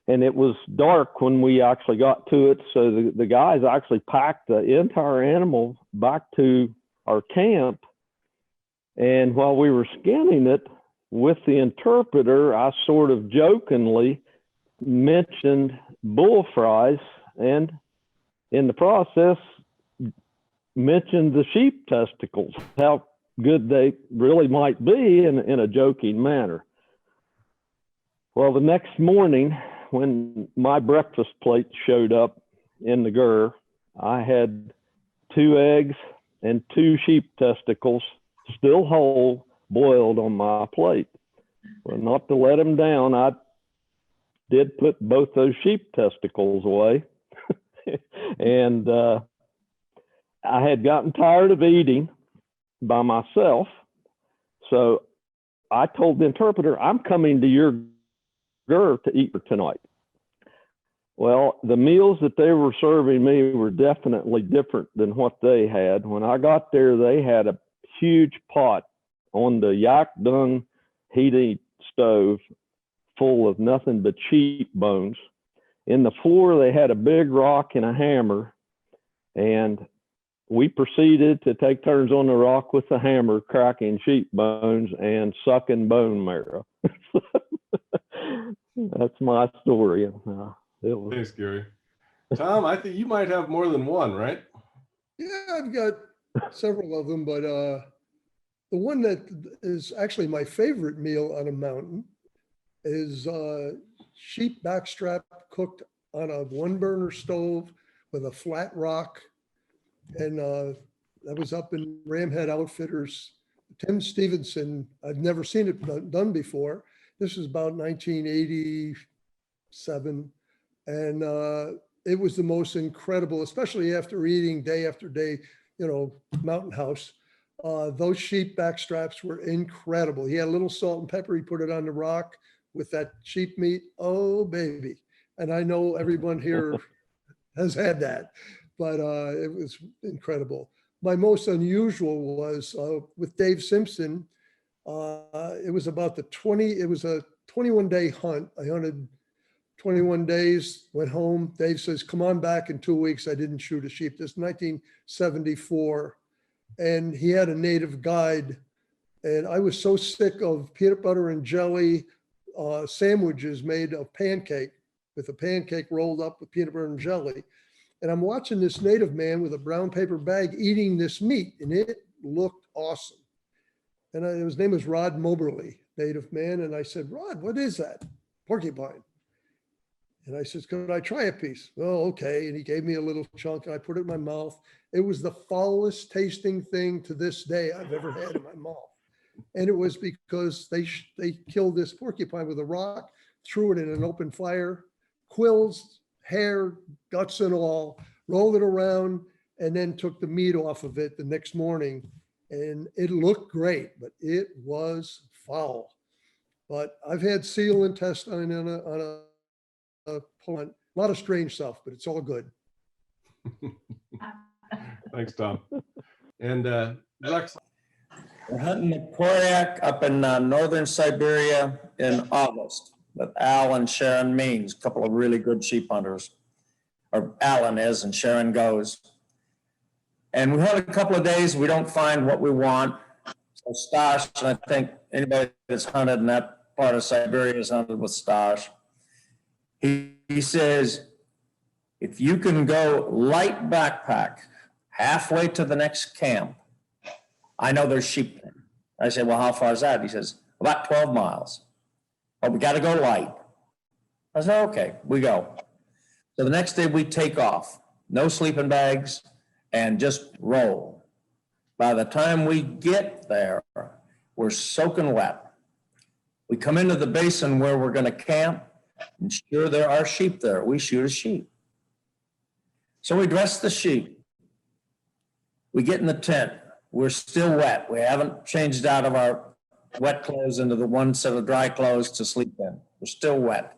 D: and it was dark when we actually got to it. So the guys actually packed the entire animal back to our camp. And while we were skinning it with the interpreter, I sort of jokingly mentioned bull fries, and in the process mentioned the sheep testicles, how good they really might be in a joking manner. Well, the next morning when my breakfast plate showed up in the gur, I had 2 eggs and 2 sheep testicles, still whole, boiled on my plate. Well, not to let them down, I did put both those sheep testicles away. And I had gotten tired of eating by myself. So I told the interpreter, I'm coming to your gur to eat for tonight. Well, the meals that they were serving me were definitely different than what they had. When I got there, they had a huge pot on the yak dung heating stove full of nothing but sheep bones. In the floor, they had a big rock and a hammer, and we proceeded to take turns on the rock with the hammer, cracking sheep bones and sucking bone marrow. That's my story.
A: Thanks, Gary. Tom, I think you might have more than one, right?
C: Yeah, I've got several of them, but the one that is actually my favorite meal on a mountain is sheep backstrap cooked on a 1-burner stove with a flat rock. And that was up in Ramhead Outfitters. Tim Stevenson, I've never seen it done before. This was about 1987. And it was the most incredible, especially after eating day after day, you know, Mountain House. Those sheep backstraps were incredible. He had a little salt and pepper. He put it on the rock with that sheep meat. Oh, baby. And I know everyone here has had that, but it was incredible. My most unusual was with Dave Simpson. It was about it was a 21-day hunt. I hunted 21 days, went home. Dave says, come on back in 2 weeks. I didn't shoot a sheep. This is 1974. And he had a native guide. And I was so sick of peanut butter and jelly sandwiches made of pancake, with a pancake rolled up with peanut butter and jelly. And I'm watching this native man with a brown paper bag eating this meat, and it looked awesome. And his name was Rod Moberly, native man. And I said, Rod, what is that? Porcupine. And I says, could I try a piece? Oh, okay. And he gave me a little chunk and I put it in my mouth. It was the foulest tasting thing to this day I've ever had in my mouth. And it was because they killed this porcupine with a rock, threw it in an open fire, quills, hair, guts and all, rolled it around, and then took the meat off of it the next morning. And it looked great, but it was foul. But I've had seal intestine on a plant, a lot of strange stuff, but it's all good.
A: Thanks, Tom. And Rex,
G: We're hunting the Koryak up in northern Siberia in August with Al and Sharon Means, a couple of really good sheep hunters. Or Alan is and Sharon goes. And we hunt a couple of days, we don't find what we want. So Stash, and I think anybody that's hunted in that part of Siberia is hunted with Stash. He says, if you can go light backpack halfway to the next camp, I know there's sheep there. I said, well, how far is that? He says, about 12 miles. Oh, we got to go light. I said, okay, we go. So the next day we take off, no sleeping bags, and just roll. By the time we get there, we're soaking wet. We come into the basin where we're going to camp, and sure, there are sheep there. We shoot a sheep. So we dress the sheep. We get in the tent. We're still wet. We haven't changed out of our wet clothes into the one set of dry clothes to sleep in. We're still wet.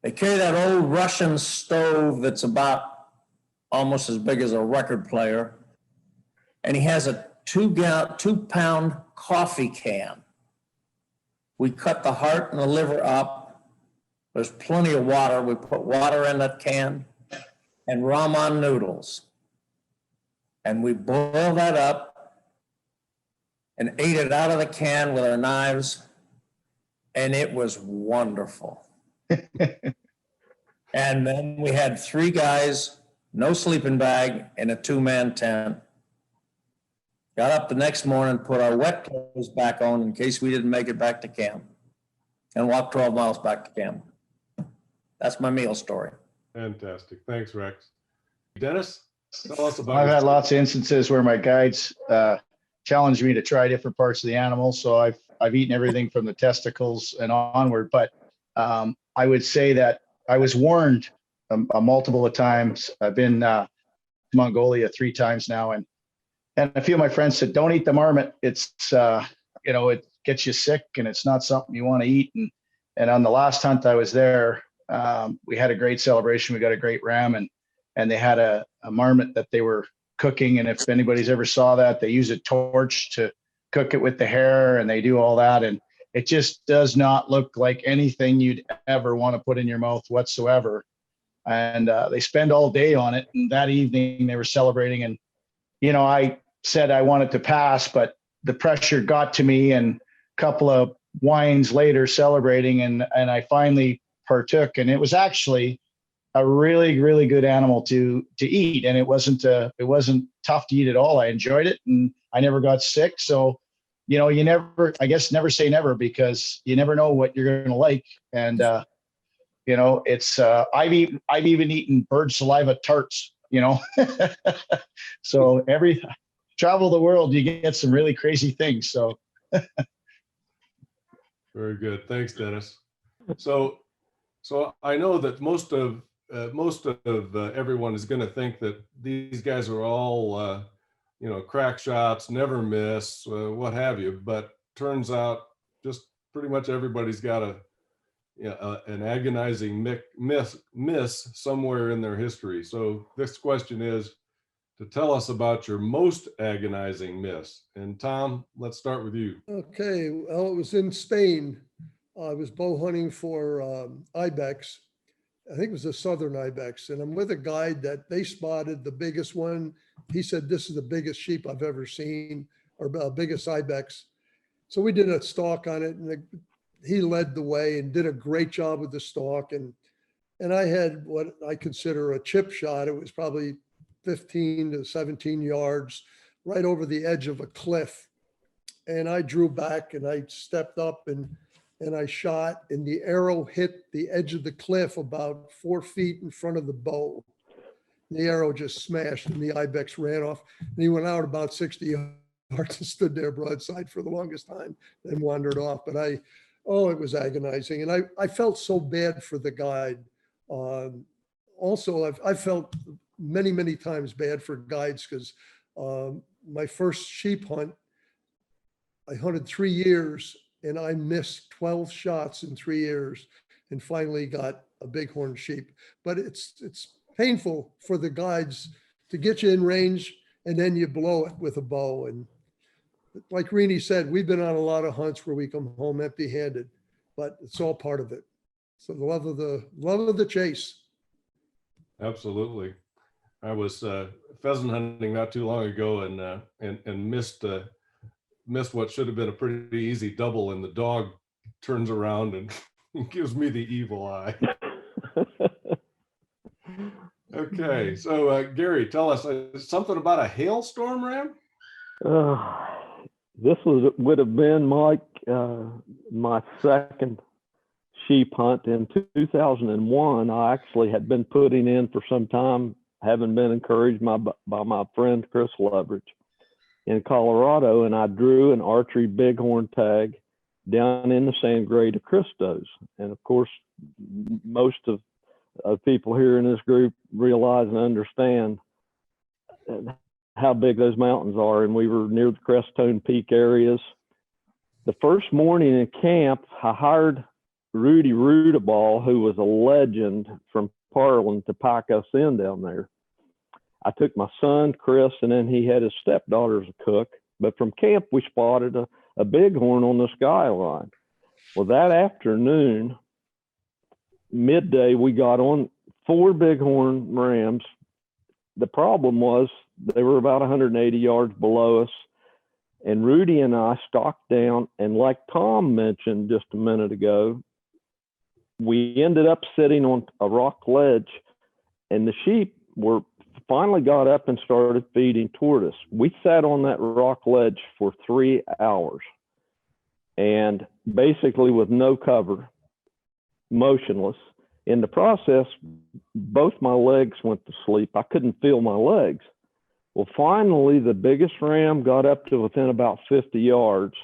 G: They carry that old Russian stove that's about almost as big as a record player. And he has a 2-pound coffee can. We cut the heart and the liver up. There's plenty of water. We put water in that can and ramen noodles. And we boiled that up and ate it out of the can with our knives. And it was wonderful. And then we had 3 guys, no sleeping bag, in a 2-man tent. Got up the next morning, put our wet clothes back on in case we didn't make it back to camp, and walked 12 miles back to camp. That's my meal story.
A: fantastic. Thanks, Rex. Denis, tell us about
E: I've
A: your-
E: had lots of instances where my guides challenged me to try different parts of the animal. So I've eaten everything from the testicles and onward. But I would say that I was warned a multiple of times. I've been to Mongolia 3 times now, and a few of my friends said, "Don't eat the marmot. It's it gets you sick, and it's not something you want to eat." And on the last hunt I was there, we had a great celebration. We got a great ram, and they had a marmot that they were cooking. And if anybody's ever saw that, they use a torch to cook it with the hair, and they do all that. And it just does not look like anything you'd ever want to put in your mouth whatsoever. And they spend all day on it. And that evening they were celebrating. And, I said I wanted to pass, but the pressure got to me, and a couple of wines later celebrating, and I finally partook. And it was actually a really, really good animal to eat. And it wasn't tough to eat at all. I enjoyed it, and I never got sick. So, you never say never, because you never know what you're going to like. And, it's, I've even eaten bird saliva tarts, so travel the world, you get some really crazy things. So.
A: Very good. Thanks, Denis. So I know that most of everyone is going to think that these guys are all, crack shots, never miss, what have you. But turns out just pretty much everybody's got an agonizing miss somewhere in their history. So this question is to tell us about your most agonizing miss. And Tom, let's start with you.
C: Okay, well, it was in Spain. I was bow hunting for ibex. I think it was a southern ibex, and I'm with a guide that they spotted the biggest one. He said, "This is the biggest sheep I've ever seen," or biggest ibex. So we did a stalk on it, and he led the way and did a great job with the stalk. And I had what I consider a chip shot. It was probably 15 to 17 yards right over the edge of a cliff. And I drew back and I stepped up and and I shot, and the arrow hit the edge of the cliff about 4 feet in front of the bow. The arrow just smashed and the ibex ran off, and he went out about 60 yards and stood there broadside for the longest time, then wandered off. But it was agonizing. And I felt so bad for the guide. Also, I felt many, many times bad for guides because my first sheep hunt, I hunted 3 years and I missed 12 shots in 3 years and finally got a bighorn sheep. But it's painful for the guides to get you in range and then you blow it with a bow. And like Renee said, we've been on a lot of hunts where we come home empty-handed, but it's all part of it. So the love of the chase.
A: Absolutely. I was pheasant hunting not too long ago and missed what should have been a pretty easy double, and the dog turns around and gives me the evil eye. Okay, so Gary, tell us something about a hailstorm ram.
D: This would have been, Mike, my second sheep hunt in 2001. I actually had been putting in for some time, having been encouraged by my friend Chris Loveridge in Colorado, and I drew an archery bighorn tag down in the San Grey to Christos. And of course, most of people here in this group realize and understand how big those mountains are, and we were near the Crestone Peak areas. The first morning in camp, I hired Rowdy Mcbride, who was a legend from Parlin, to pack us in down there. I took my son, Chris, and then he had his stepdaughter as a cook. But from camp, we spotted a bighorn on the skyline. Well, that afternoon, midday, we got on 4 bighorn rams. The problem was they were about 180 yards below us. And Rowdy and I stalked down, and like Tom mentioned just a minute ago, we ended up sitting on a rock ledge, and the sheep finally got up and started feeding toward us. We sat on that rock ledge for 3 hours, and basically with no cover, motionless. In the process, both my legs went to sleep. I couldn't feel my legs. Well, finally, the biggest ram got up to within about 50 yards.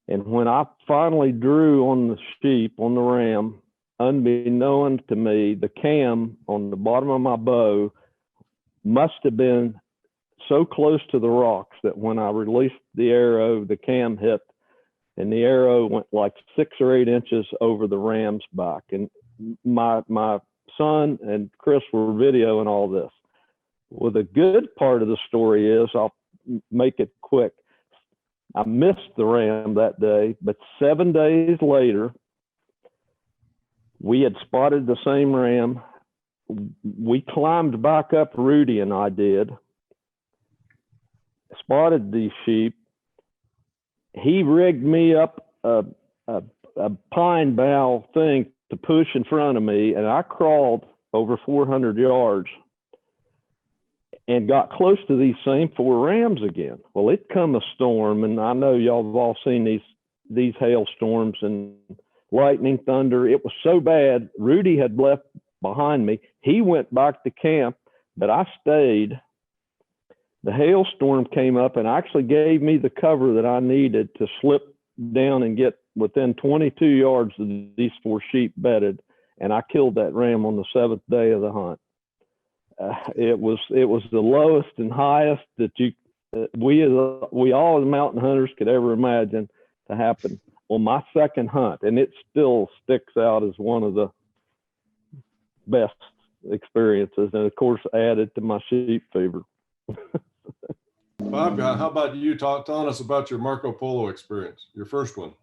D: And when I finally drew on the sheep, on the ram, unbeknown to me, the cam on the bottom of my bow must have been so close to the rocks that when I released the arrow, the cam hit, and the arrow went like 6 or 8 inches over the ram's back. And my son and Chris were videoing all this. Well, the good part of the story is, I'll make it quick, I missed the ram that day, but 7 days later, we had spotted the same ram. We climbed back up, Rowdy and I did, spotted these sheep. He rigged me up a pine bough thing to push in front of me, and I crawled over 400 yards and got close to these same 4 rams again. Well, it come a storm, and I know y'all have all seen these hailstorms and lightning, thunder. It was so bad. Rowdy had left behind me. He went back to camp, but I stayed. The hailstorm came up and actually gave me the cover that I needed to slip down and get within 22 yards of these 4 sheep bedded, and I killed that ram on the 7th day of the hunt. It was the lowest and highest that we all as mountain hunters could ever imagine to happen on my second hunt, and it still sticks out as one of the best experiences, and of course added to my sheep fever.
A: Bob, how about you telling us about your Marco Polo experience, your first one?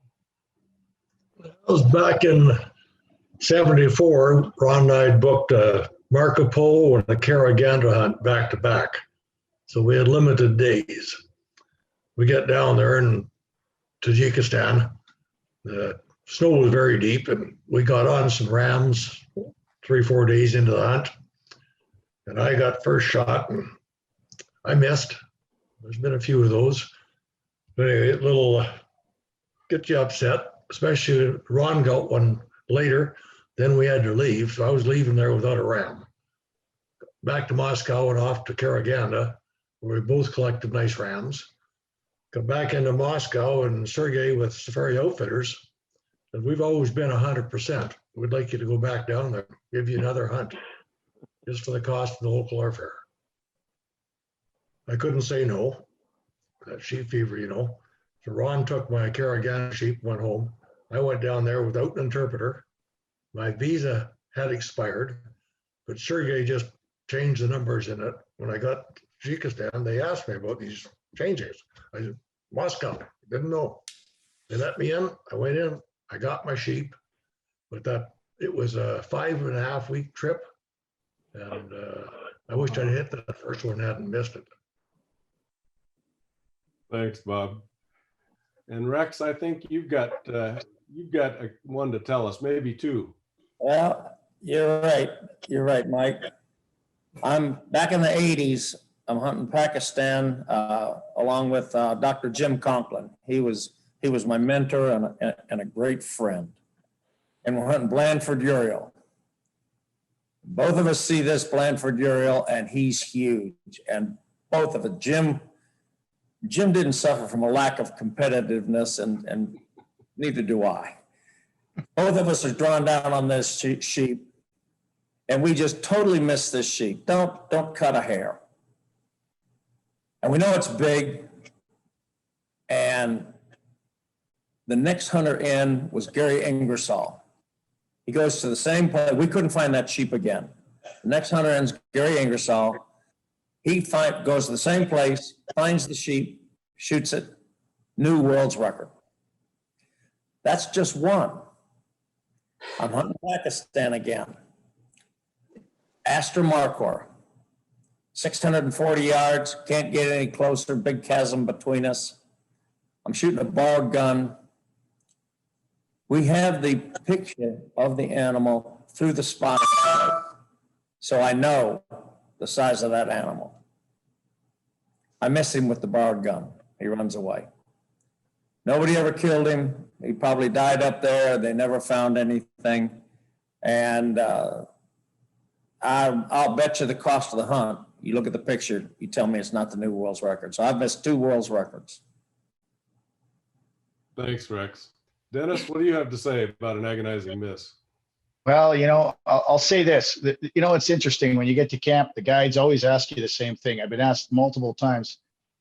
B: I was back in 74. Ron and I booked a Marco Polo and a Karaganda hunt back to back. So we had limited days. We get down there in Tajikistan. The snow was very deep, and we got on some rams 3-4 days into the hunt. And I got first shot, and I missed. There's been a few of those. But anyway, it'll get you upset. especially Ron got one later. Then we had to leave. So I was leaving there without a ram. Back to Moscow and off to Karaganda, where we both collected nice rams. Come back into Moscow and Sergey with Safari Outfitters. And we've always been 100%. We'd like you to go back down there, give you another hunt, just for the cost of the local airfare. I couldn't say no. That sheep fever, you know. So Ron took my Karaganda sheep, went home. I went down there without an interpreter. My visa had expired, but Sergey just changed the numbers in it. When I got to Tajikistan, they asked me about these changes. I said, Moscow, didn't know. They let me in, I went in, I got my sheep, but that it was a 5.5 week trip. And I wish I'd hit that first one, hadn't missed it.
A: Thanks, Bob. And Rex, I think you've got one to tell us, maybe two.
G: Well, you're right. You're right, Mike. I'm back in the 80s. I'm hunting Pakistan along with Dr. Jim Conklin. He was my mentor and a great friend. And we're hunting Blandford Uriel. Both of us see this Blandford Uriel, and he's huge. And both of it, Jim didn't suffer from a lack of competitiveness, and neither do I. Both of us are drawn down on this sheep, and we just totally miss this sheep. Don't cut a hair. And we know it's big. And the next hunter in was Gary Ingersoll. He goes to the same place. We couldn't find that sheep again. The next hunter in is Gary Ingersoll. He goes to the same place, finds the sheep, shoots it, new world's record. That's just one. I'm hunting Pakistan again. Astor Markhor, 640 yards, can't get any closer, big chasm between us. I'm shooting a borrowed gun. We have the picture of the animal through the spot, so I know the size of that animal. I miss him with the borrowed gun. He runs away. Nobody ever killed him. He probably died up there. They never found anything. And I'll bet you the cost of the hunt, you look at the picture, you tell me it's not the new world's record. So I've missed 2 world's records.
A: Thanks, Rex. Denis, what do you have to say about an agonizing miss?
E: Well, I'll say this. It's interesting when you get to camp, the guides always ask you the same thing. I've been asked multiple times,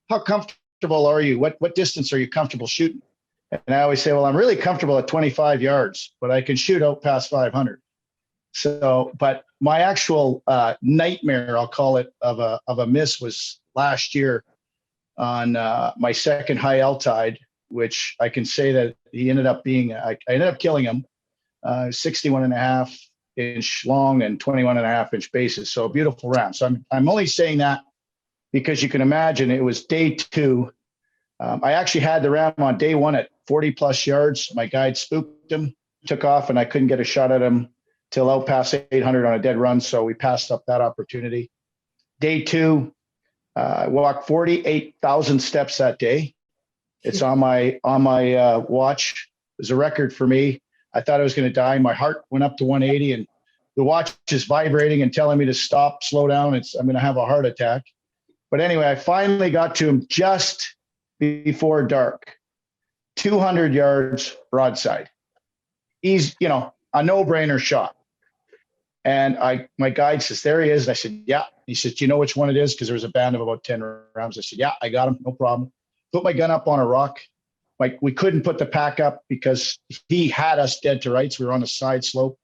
E: how comfortable are you? What distance are you comfortable shooting? And I always say, well, I'm really comfortable at 25 yards, but I can shoot out past 500. So, but my actual nightmare, I'll call it, of a miss was last year on my second high L-tide, which I can say that he ended up being, I ended up killing him, 61.5 inch long and 21.5 inch bases. So a beautiful ram. So I'm only saying that because you can imagine it was day 2. I actually had the ram on day 1 at 40 plus yards. My guide spooked him, took off, and I couldn't get a shot at him till out past 800 on a dead run. So we passed up that opportunity. Day 2, I walked 48,000 steps that day. It's on my watch. It was a record for me. I thought I was going to die. My heart went up to 180, and the watch is vibrating and telling me to stop, slow down. I'm going to have a heart attack. But anyway, I finally got to him just before dark, 200 yards broadside. He's, a no-brainer shot. And my guide says, there he is. And I said, yeah. He says, do you know which one it is? Because there was a band of about 10 rounds. I said, yeah, I got him. No problem. Put my gun up on a rock. Like, we couldn't put the pack up because he had us dead to rights. We were on a side slope.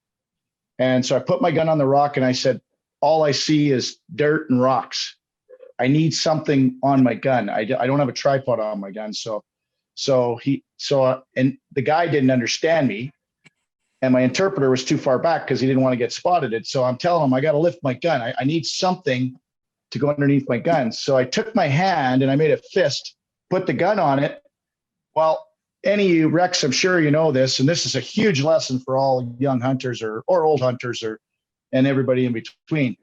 E: And so I put my gun on the rock and I said, all I see is dirt and rocks. I need something on my gun. I don't have a tripod on my gun. And the guy didn't understand me. And my interpreter was too far back because he didn't want to get spotted. So I'm telling him, I got to lift my gun. I need something to go underneath my gun. So I took my hand and I made a fist, put the gun on it. Well, any of you, Rex, I'm sure you know this, and this is a huge lesson for all young hunters or old hunters and everybody in between.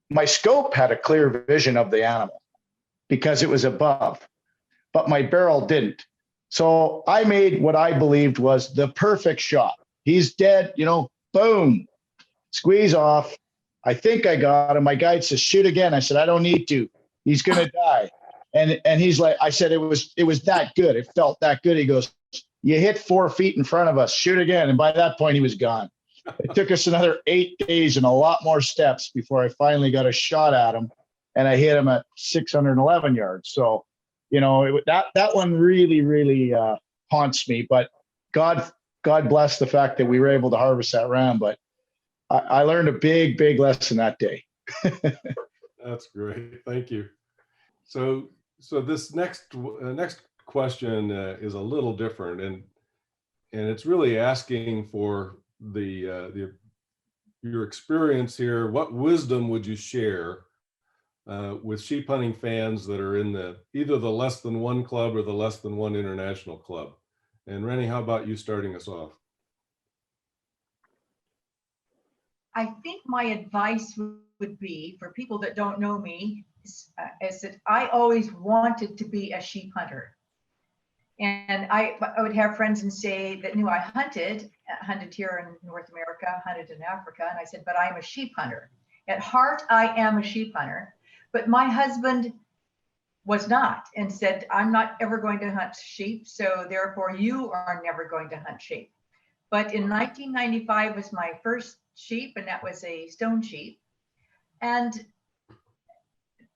E: My scope had a clear vision of the animal because it was above, but my barrel didn't. So I made what I believed was the perfect shot. He's dead, boom, squeeze off. I think I got him. My guide says, shoot again. I said, I don't need to. He's going to die. And he's like, I said, it was that good. It felt that good. He goes, you hit 4 feet in front of us, shoot again. And by that point, he was gone. It took us another 8 days and a lot more steps before I finally got a shot at him. And I hit him at 611 yards. So, that one really, really haunts me. But God bless the fact that we were able to harvest that ram. But I learned a big, big lesson that day.
A: That's great. Thank you. So this next question is a little different, and it's really asking for your experience here. What wisdom would you share with sheep hunting fans that are in either the less than one club or the less than one international club? And Renee, how about you starting us off?
F: I think my advice would be for people that don't know me is that I always wanted to be a sheep hunter. And I would have friends and say that knew I hunted here in North America, hunted in Africa. And I said, but I'm a sheep hunter. At heart, I am a sheep hunter. But my husband was not, and said, I'm not ever going to hunt sheep. So therefore you are never going to hunt sheep. But in 1995 was my first sheep, and that was a stone sheep. And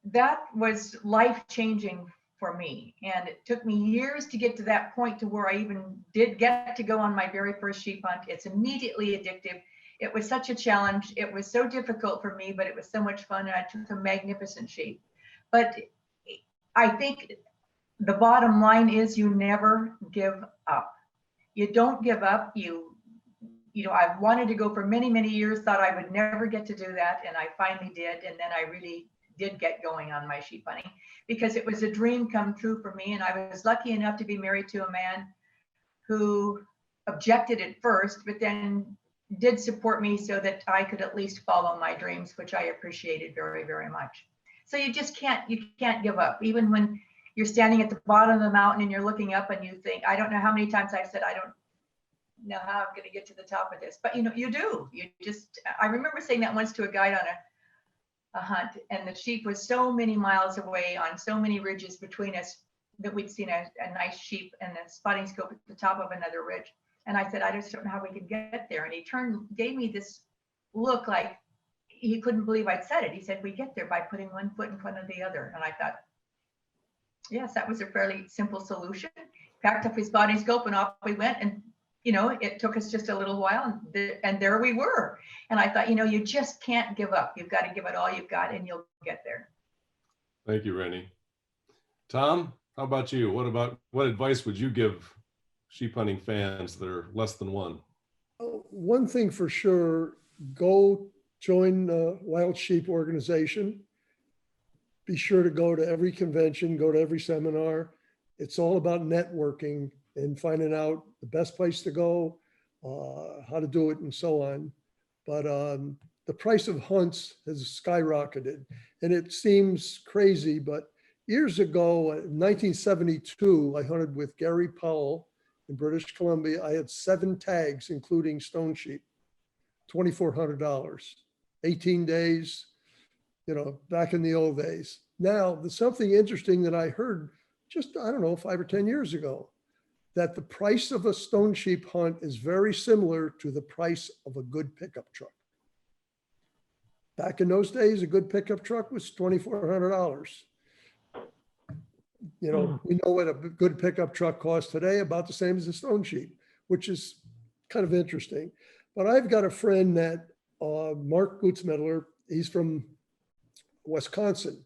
F: that was life-changing for me. And it took me years to get to that point to where I even did get to go on my very first sheep hunt. It's immediately addictive. It was such a challenge. It was so difficult for me, but it was so much fun. And I took a magnificent sheep. But I think the bottom line is you never give up. You don't give up. I wanted to go for many, many years, thought I would never get to do that. And I finally did. And then I really did get going on my sheep hunting because it was a dream come true for me. And I was lucky enough to be married to a man who objected at first, but then did support me so that I could at least follow my dreams, which I appreciated very, very much. So you can't give up. Even when you're standing at the bottom of the mountain and you're looking up and you think, I don't know how many times I've said, I don't know how I'm going to get to the top of this, but you do. I remember saying that once to a guide on a hunt, and the sheep was so many miles away on so many ridges between us that we'd seen a nice sheep and a spotting scope at the top of another ridge. And I said, I just don't know how we could get there. And he gave me this look like he couldn't believe I'd said it. He said, we get there by putting one foot in front of the other. And I thought, yes, that was a fairly simple solution. Packed up his spotting scope and off we went. And it took us just a little while, and there we were. And I thought, you just can't give up. You've got to give it all you've got, and you'll get there.
A: Thank you, Renee. Tom, how about you? What advice would you give sheep hunting fans that are less than one?
C: One thing for sure, go join the Wild Sheep organization. Be sure to go to every convention, go to every seminar. It's all about networking and finding out the best place to go, how to do it, and so on. But the price of hunts has skyrocketed, and it seems crazy, but years ago, in 1972, I hunted with Gary Powell in British Columbia. I had 7 tags, including stone sheep, $2,400, 18 days, back in the old days. Now, there's something interesting that I heard just, 5 or 10 years ago, that the price of a stone sheep hunt is very similar to the price of a good pickup truck. Back in those days, a good pickup truck was $2,400. We know what a good pickup truck costs today, about the same as a stone sheep, which is kind of interesting. But I've got a friend that, Mark Gutzmedler, he's from Wisconsin,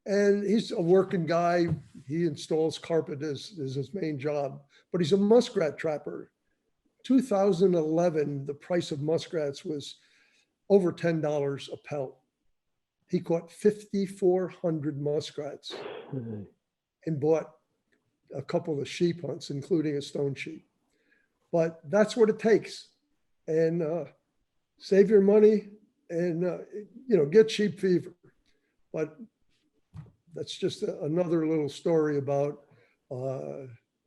C: and he's a working guy. He installs carpet as his main job, but he's a muskrat trapper. 2011, the price of muskrats was over $10 a pelt. He caught 5,400 muskrats and bought a couple of sheep hunts, including a stone sheep. But that's what it takes. And save your money and, get sheep fever. But that's just another little story about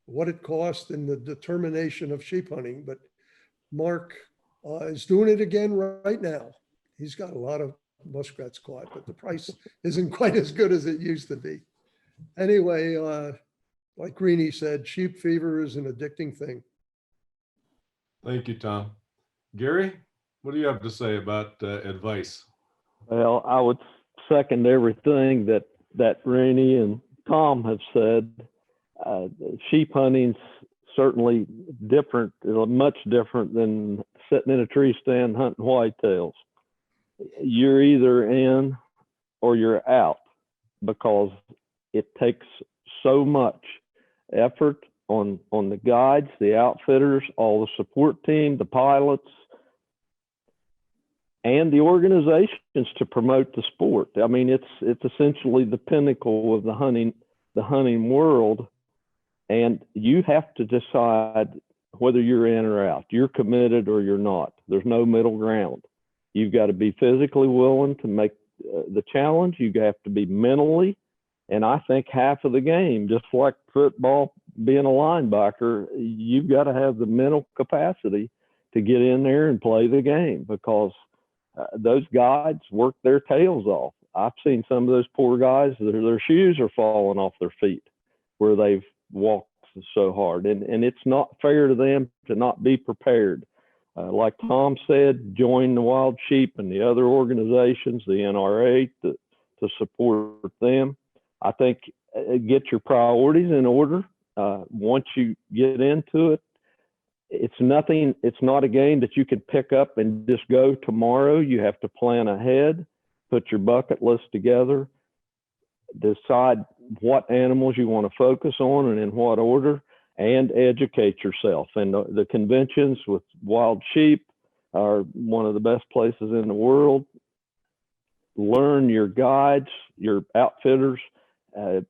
C: what it cost and the determination of sheep hunting. But Mark is doing it again right now. He's got a lot of muskrats caught, but the price isn't quite as good as it used to be. Anyway, like Renee said, sheep fever is an addicting thing.
A: Thank you, Tom. Gary, what do you have to say about advice?
D: Well, I would second everything that Renee and Tom have said. Sheep hunting's certainly different, much different than sitting in a tree stand hunting whitetails. You're either in or you're out, because it takes so much effort on the guides, the outfitters, all the support team, the pilots, and the organizations to promote the sport. I mean, it's essentially the pinnacle of the hunting world, and you have to decide whether you're in or out. You're committed or you're not. There's no middle ground. You've got to be physically willing to make the challenge. You have to be mentally, and I think half of the game, just like football, being a linebacker, you've got to have the mental capacity to get in there and play the game, because those guides work their tails off. I've seen some of those poor guys, their shoes are falling off their feet where they've walked so hard. And it's not fair to them to not be prepared. Like Tom said, join the Wild Sheep and the other organizations, the NRA, to support them. I think get your priorities in order. Once you get into it, it's not a game that you can pick up and just go tomorrow. You have to plan ahead, put your bucket list together, decide what animals you want to focus on and in what order, and educate yourself. And the conventions with Wild Sheep are one of the best places in the world. Learn your guides, your outfitters,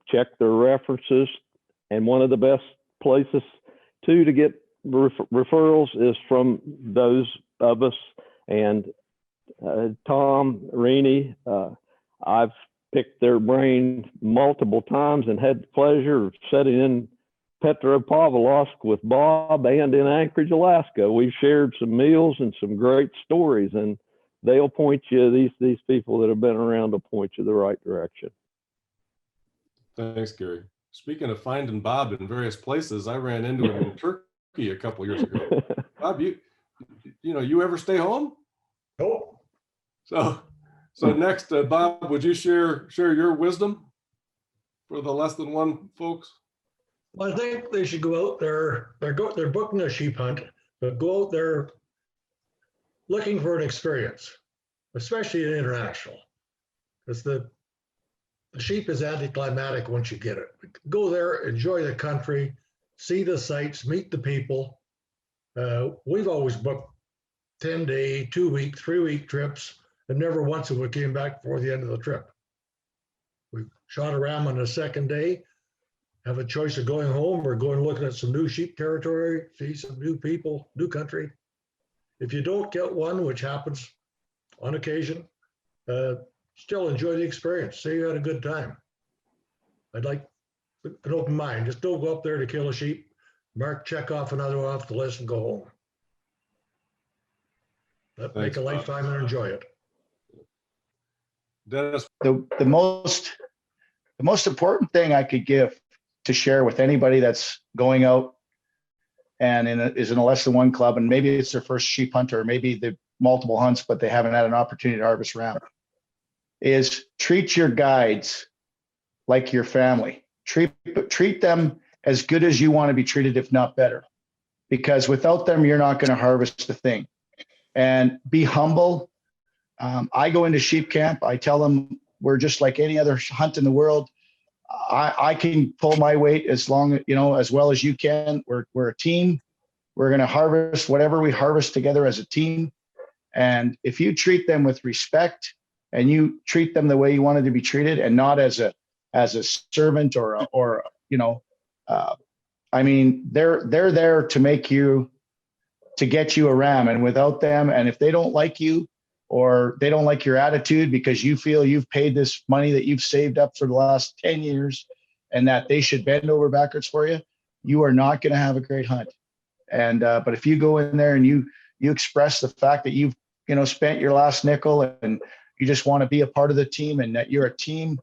D: check their references. And one of the best places too to get referrals is from those of us. And Tom, Renee, I've picked their brain multiple times and had the pleasure of sitting in Petropavlovsk with Bob and in Anchorage, Alaska. We've shared some meals and some great stories, and they'll point you, these people that have been around will point you the right direction.
A: Thanks, Gary. Speaking of finding Bob in various places, I ran into him in Turkey a couple years ago. Bob, you ever stay home?
B: Nope.
A: So next, Bob, would you share your wisdom for the less than one folks?
B: Well, I think they should go out there. They're booking a sheep hunt, but go out there looking for an experience, especially an international, because the sheep is anticlimactic once you get it. Go there, enjoy the country, see the sights, meet the people. We've always booked 10-day, 2-week, 3-week trips, and never once have we came back before the end of the trip. We shot a ram on the second day, have a choice of going home or going looking at some new sheep territory, see some new people, new country. If you don't get one, which happens on occasion, still enjoy the experience. Say you had a good time. I'd like an open mind. Just don't go up there to kill a sheep, check off another one off the list and go home. Make a lifetime and enjoy it.
A: Denis.
E: The most important thing I could give to share with anybody that's going out and is in a less than one club, and maybe it's their first sheep hunt, or maybe the multiple hunts, but they haven't had an opportunity to harvest ram, is treat your guides like your family. Treat them as good as you want to be treated, if not better, because without them, you're not going to harvest the thing. And be humble. I go into sheep camp. I tell them we're just like any other hunt in the world. I can pull my weight as long, as well as you can. We're a team. We're going to harvest whatever we harvest together as a team. And if you treat them with respect and you treat them the way you wanted to be treated, and not as a servant or I mean, they're there to get you a ram, and without them, and if they don't like you or they don't like your attitude because you feel you've paid this money that you've saved up for the last 10 years and that they should bend over backwards for you, you are not going to have a great hunt. And but if you go in there and you express the fact that you've spent your last nickel and you just want to be a part of the team and that you're a team,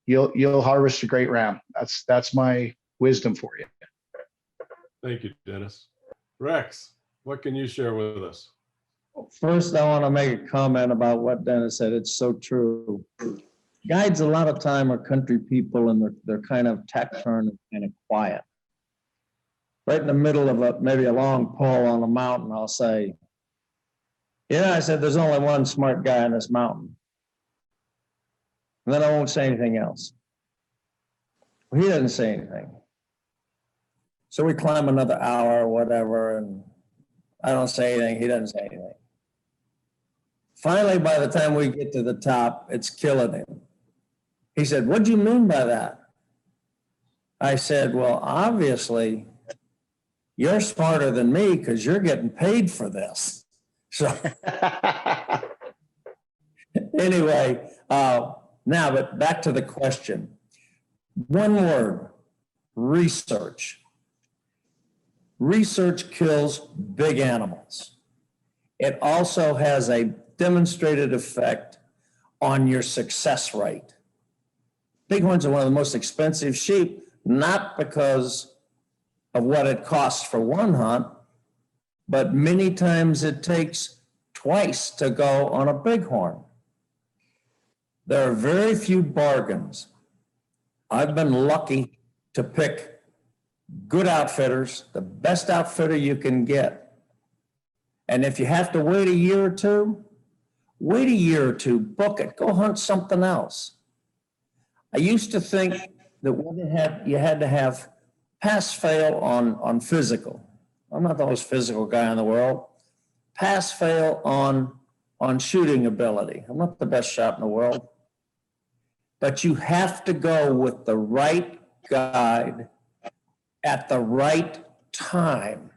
E: you'll harvest a great ram. That's my wisdom for you.
A: Thank you, Denis. Rex, what can you share with us?
G: First, I want to make a comment about what Denis said. It's so true. Guides a lot of time are country people, and they're kind of taciturn and kind of quiet. Right in the middle of maybe a long pull on a mountain, I'll say, I said, there's only one smart guy on this mountain. And then I won't say anything else. Well, he doesn't say anything. So we climb another hour or whatever, and I don't say anything. He doesn't say anything. Finally, by the time we get to the top, it's killing him. He said, "What do you mean by that?" I said, "Well, obviously, you're smarter than me because you're getting paid for this." So anyway, now, but back to the question. One word, research. Research kills big animals. It also has a demonstrated effect on your success rate. Bighorns are one of the most expensive sheep, not because of what it costs for one hunt, but many times it takes twice to go on a bighorn. There are very few bargains. I've been lucky to pick good outfitters, the best outfitter you can get. And if you have to wait a year or two, wait a year or two, book it, go hunt something else. I used to think that you had to have pass-fail on physical. I'm not the most physical guy in the world. Pass-fail on shooting ability. I'm not the best shot in the world. But you have to go with the right guide at the right time.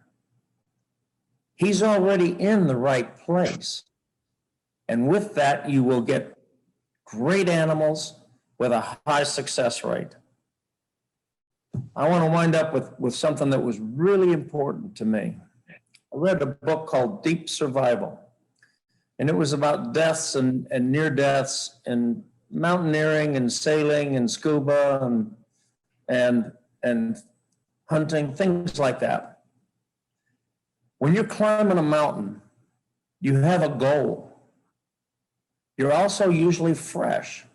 G: He's already in the right place. And with that, you will get great animals with a high success rate. I want to wind up with something that was really important to me. I read a book called Deep Survival, and it was about deaths and near deaths and mountaineering and sailing and scuba and hunting, things like that. When you're climbing a mountain, you have a goal. You're also usually fresh.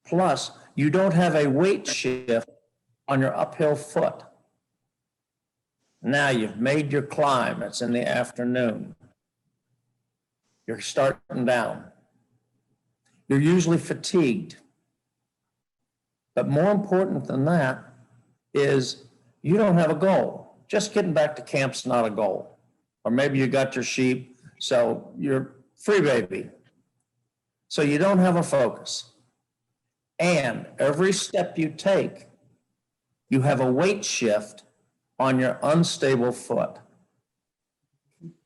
G: Plus, you don't have a weight shift on your uphill foot. Now you've made your climb. It's in the afternoon. You're starting down. You're usually fatigued. But more important than that is you don't have a goal. Just getting back to camp's not a goal. Or maybe you got your sheep, so you're free baby. So you don't have a focus. And every step you take, you have a weight shift on your unstable foot.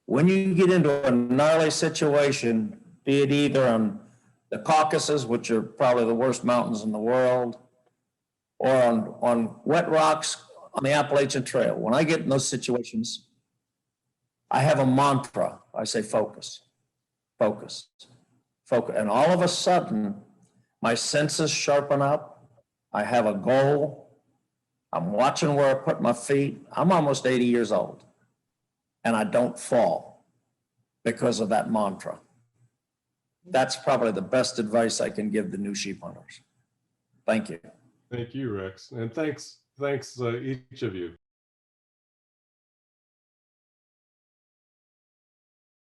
G: When you get into a gnarly situation, be it either on the Caucasus, which are probably the worst mountains in the world, or on wet rocks on the Appalachian Trail, when I get in those situations, I have a mantra. I say, focus, focus, focus. And all of a sudden, my senses sharpen up. I have a goal. I'm watching where I put my feet. I'm almost 80 years old, and I don't fall because of that mantra. That's probably the best advice I can give the new sheep hunters. Thank you.
A: Thank you, Rex. And thanks each of you.